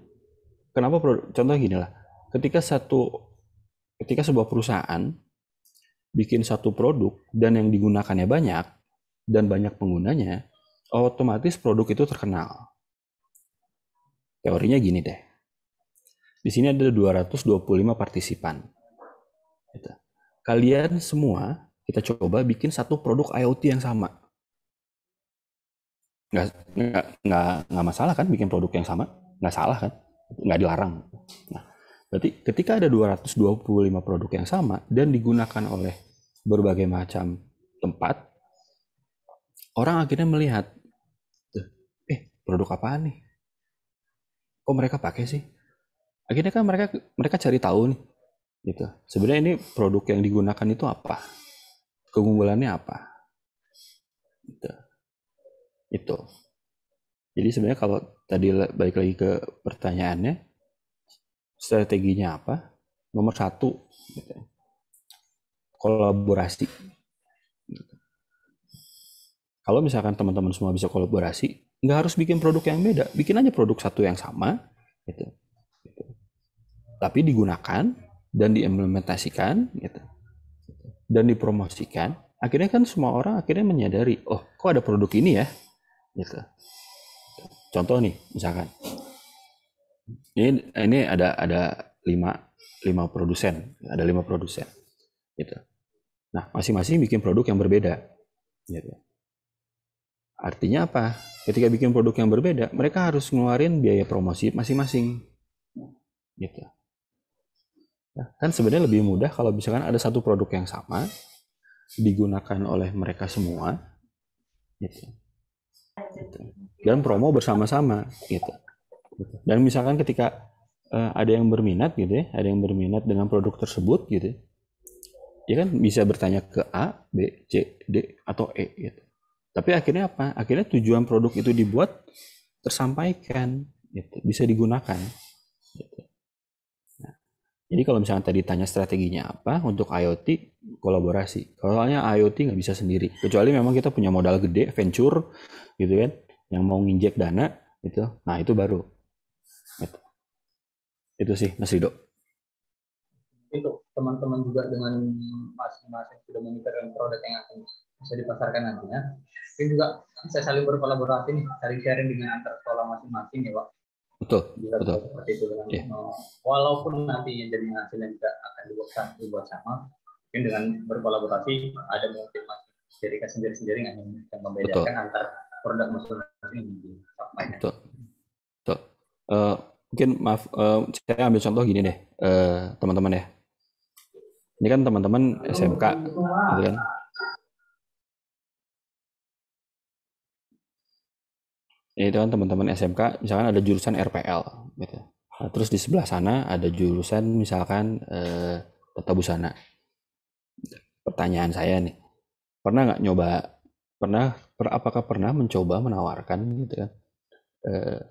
contoh gini lah, ketika sebuah perusahaan bikin satu produk dan yang digunakannya banyak dan banyak penggunanya, otomatis produk itu terkenal. Teorinya gini deh. Di sini ada 225 partisipan. Gitu. Kalian semua kita coba bikin satu produk IoT yang sama. Nggak masalah kan bikin produk yang sama? Nggak salah kan? Nggak dilarang. Nah, berarti ketika ada 225 produk yang sama dan digunakan oleh berbagai macam tempat, orang akhirnya melihat, produk apaan nih? Kok mereka pakai sih? Akhirnya kan mereka cari tahu nih, gitu. Sebenarnya ini produk yang digunakan itu apa? Keunggulannya apa? Gitu. Itu. Jadi sebenarnya kalau tadi balik lagi ke pertanyaannya, strateginya apa? Nomor satu, gitu. Kolaborasi. Gitu. Kalau misalkan teman-teman semua bisa kolaborasi, nggak harus bikin produk yang beda, bikin aja produk satu yang sama, gitu. Tapi digunakan dan diimplementasikan, gitu. Dan dipromosikan, akhirnya kan semua orang akhirnya menyadari, oh kok ada produk ini ya, gitu. Contoh nih, misalkan ini ada 5 produsen, gitu. Nah, masing-masing bikin produk yang berbeda, gitu. Artinya apa? Ketika bikin produk yang berbeda, mereka harus ngeluarin biaya promosi masing-masing. Gitu. Nah, kan sebenarnya lebih mudah kalau misalkan ada satu produk yang sama digunakan oleh mereka semua, gitu. Dan promo bersama-sama, gitu. Dan misalkan ketika ada yang berminat, gitu ya, ada yang berminat dengan produk tersebut, gitu, ya kan bisa bertanya ke A, B, C, D, atau E, gitu. Tapi akhirnya apa? Akhirnya tujuan produk itu dibuat tersampaikan, gitu, bisa digunakan. Gitu. Nah, jadi kalau misalnya tadi tanya strateginya apa untuk IoT, kolaborasi. Kalau soalnya IoT nggak bisa sendiri, kecuali memang kita punya modal gede, venture, gitu kan, yang mau nginjek dana, gitu. Nah itu baru. Gitu. Itu sih Mas Rido. Untuk teman-teman juga dengan masing-masing sudah memikirkan produk yang akan bisa dipasarkan nantinya, ini juga bisa saling berkolaborasi nih, saling sharing dengan antar sekolah masing-masing ya Pak. Betul, Bisa betul. seperti itu dengan Yeah. walaupun nantinya jadi hasilnya juga akan dibuat sama, mungkin dengan berkolaborasi ada mungkin jadi sendiri-sendiri yang membedakan antar produk masing-masing yang disampaikan. Betul. Betul. Mungkin maaf, saya ambil contoh gini deh, teman-teman ya. Ini kan teman-teman SMK, gitu kan. Ini itu kan teman-teman SMK, misalkan ada jurusan RPL, gitu. Nah, terus di sebelah sana ada jurusan misalkan tata busana. Pertanyaan saya nih, apakah pernah mencoba menawarkan gitu kan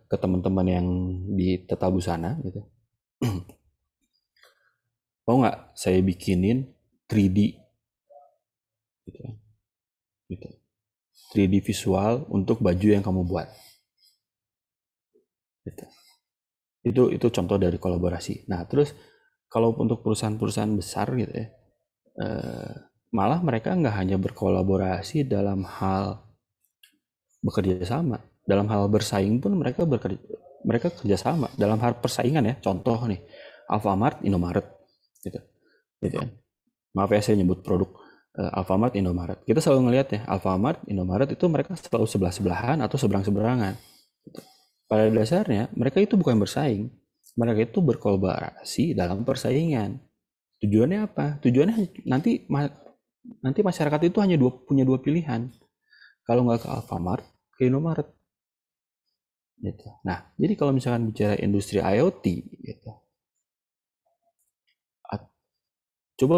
ke teman-teman yang di tata busana gitu, mau nggak saya bikinin 3D gitu, gitu. 3D visual untuk baju yang kamu buat. Gitu. Itu contoh dari kolaborasi. Nah, terus kalau untuk perusahaan-perusahaan besar gitu ya, malah mereka nggak hanya berkolaborasi dalam hal bekerja sama, dalam hal bersaing pun mereka kerjasama dalam hal persaingan ya. Contoh nih, Alfamart, Indomaret, gitu, gitu kan. Maaf ya saya nyebut produk Alfamart, Indomaret. Kita selalu ngelihat ya, Alfamart, Indomaret itu mereka selalu sebelah-sebelahan atau seberang-seberangan. Gitu. Pada dasarnya mereka itu bukan bersaing, mereka itu berkolaborasi dalam persaingan. Tujuannya apa? Tujuannya nanti masyarakat itu hanya punya dua pilihan. Kalau nggak ke Alfamart, ke Indomaret. Gitu. Nah, jadi kalau misalkan bicara industri IoT, gitu, coba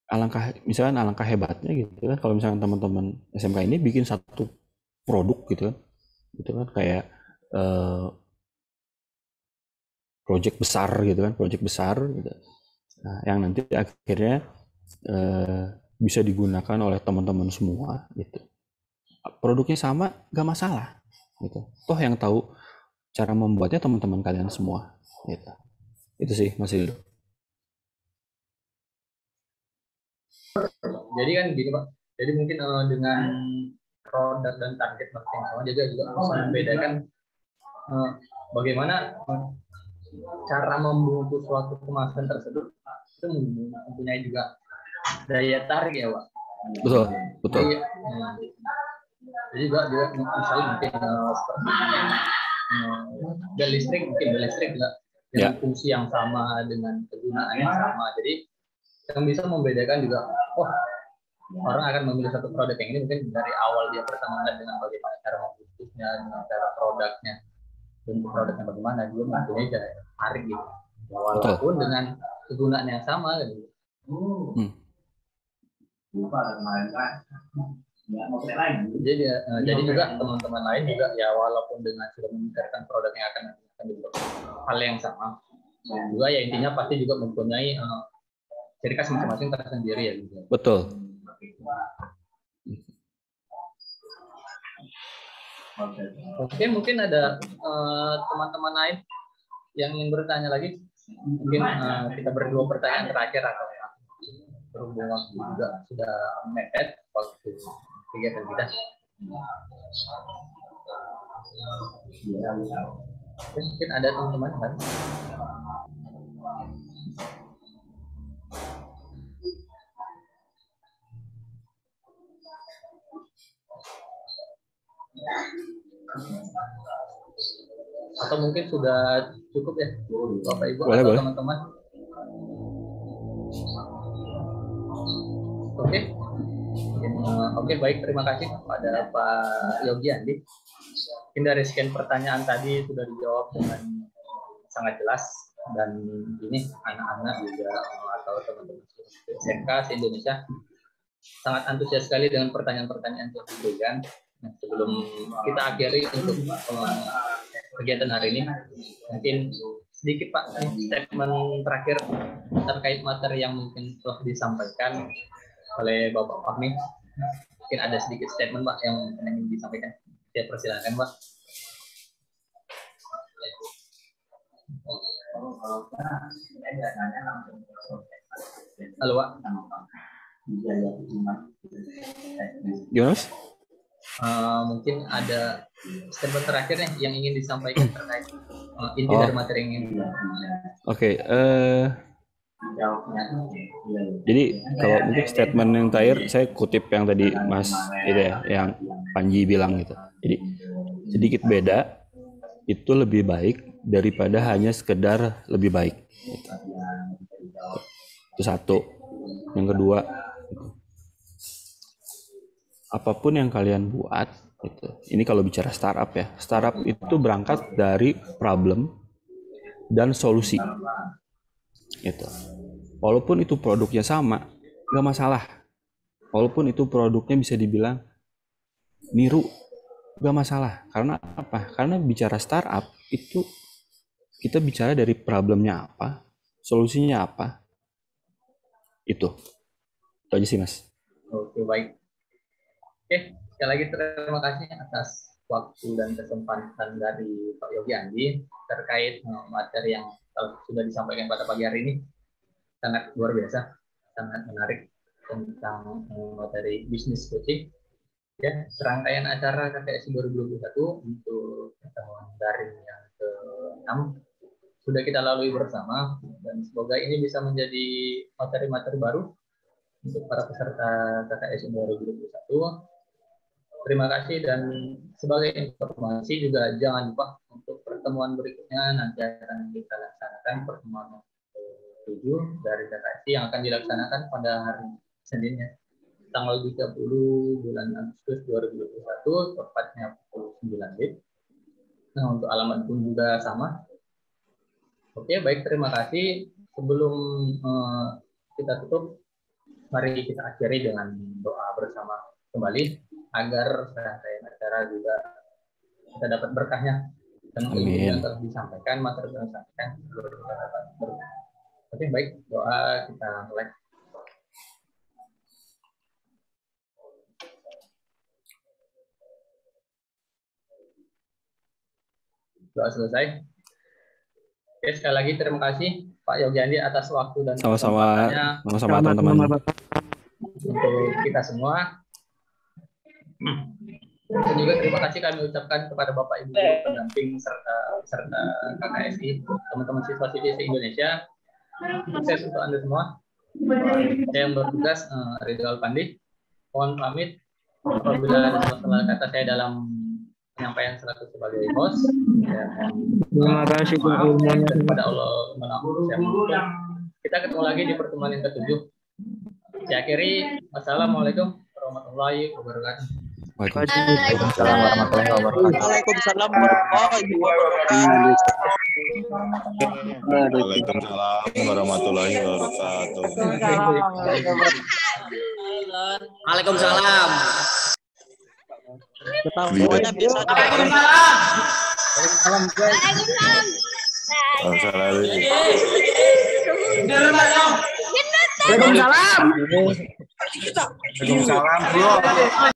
alangkah hebatnya gitu kan kalau misalkan teman-teman SMK ini bikin satu produk gitu kan kayak project besar gitu kan, project besar gitu. Nah, yang nanti akhirnya bisa digunakan oleh teman-teman semua gitu. Produknya sama, gak masalah gitu. Toh yang tahu cara membuatnya teman-teman kalian semua gitu. Itu sih Mas Ildo. Jadi kan gini Pak, jadi mungkin dengan produk dan target marketing sama juga bisa membedakan bagaimana cara membungkus suatu kemasan tersebut itu mempunyai juga daya tarik ya Pak. Betul, betul. Jadi juga misalnya mungkin bel listrik juga dengan fungsi yang sama, dengan kegunaan yang sama. Jadi yang bisa membedakan juga, oh orang akan memilih satu produk yang ini mungkin dari awal dia pertama melihat dengan bagaimana cara membungkusnya, dengan cara produknya, bentuk produknya bagaimana, dia mempunyai daya tarik gitu. Walaupun dengan kegunaan yang sama gitu. Jadi juga teman-teman lain juga ya walaupun dengan sudah memikirkan produk yang akan dibuat hal yang sama, juga ya intinya pasti juga mempunyai ciri khas masing-masing tersendiri ya gitu. Betul. Oke, mungkin ada teman-teman lain yang ingin bertanya lagi. Mungkin kita berdua pertanyaan terakhir atau berhubung waktu juga sudah mepet waktu kegiatan kita. Mungkin ada teman-teman kan? Atau mungkin sudah cukup ya, Bapak Ibu boleh, atau boleh. teman-teman? Oke. Oke, baik, terima kasih kepada Pak Yogi Andi. Mungkin dari sekian pertanyaan tadi sudah dijawab dengan sangat jelas, dan ini anak-anak juga atau teman-teman SMK se-Indonesia sangat antusias sekali dengan pertanyaan-pertanyaan yang diberikan. Nah, sebelum kita akhiri untuk kegiatan hari ini, mungkin sedikit Pak statement terakhir terkait materi yang mungkin telah disampaikan oleh Bapak Fahmi. Mungkin ada sedikit statement Pak yang ingin disampaikan. Saya persilakan Pak. Halo Pak. Gimana Mas? Mungkin ada statement terakhir nih yang ingin disampaikan terkait inti dari materi yang ingin. Oke, jadi kalau mungkin statement yang terakhir saya kutip yang tadi Mas itu ya, yang Panji bilang gitu. Jadi sedikit beda itu lebih baik daripada hanya sekedar lebih baik. Gitu. Itu satu. Yang kedua, apapun yang kalian buat, gitu. Ini kalau bicara startup ya, startup itu berangkat dari problem dan solusi. Gitu. Walaupun itu produknya sama, nggak masalah. Walaupun itu produknya bisa dibilang niru, nggak masalah. Karena apa? Karena bicara startup itu kita bicara dari problemnya apa, solusinya apa. Itu aja sih Mas. Oke, baik. Oke, sekali lagi terima kasih atas waktu dan kesempatan dari Pak Yogi Andi terkait materi yang sudah disampaikan pada pagi hari ini. Sangat luar biasa, sangat menarik tentang materi bisnis coaching. Ya, serangkaian acara KKSI 2021 untuk pertemuan daring yang ke-6 sudah kita lalui bersama, dan semoga ini bisa menjadi materi-materi baru untuk para peserta KKSI 2021. Terima kasih, dan sebagai informasi juga jangan lupa untuk pertemuan berikutnya nanti akan kita laksanakan pertemuan ke-7 dari KKSI yang akan dilaksanakan pada hari Senin ya, tanggal 30 bulan Agustus 2021, tepatnya pukul 9 WIB. Nah, untuk alamat pun juga sama. Oke, baik, terima kasih. Sebelum kita tutup, mari kita akhiri dengan doa bersama kembali agar serangkaian acara juga kita dapat berkahnya dan ilmu yang telah disampaikan, materi yang disampaikan. Oke, baik, doa kita mulai. Doa selesai. Oke, sekali lagi terima kasih Pak Yogi Andi atas waktu dan kesempatannya. Sama-sama teman-teman. Untuk kita semua. Dan juga terima kasih kami ucapkan kepada Bapak Ibu pendamping serta KKSI, teman-teman siswa CVC Indonesia. Sukses untuk Anda semua. Saya yang bertugas Ridwan Pandi. Mohon pamit apabila ada salah kata saya dalam penyampaian selaku sebagai host. Terima kasih kepada Allah Subhanahu. Kita ketemu lagi di pertemuan yang ke-7. Saya akhiri. Wassalamualaikum warahmatullahi wabarakatuh. Waalaikumsalam warahmatullahi wabarakatuh. Waalaikumsalam warahmatullahi wabarakatuh. Waalaikumsalam warahmatullahi wabarakatuh. Waalaikumsalam. Semuanya bisa. Waalaikumsalam. Waalaikumsalam. Waalaikumsalam.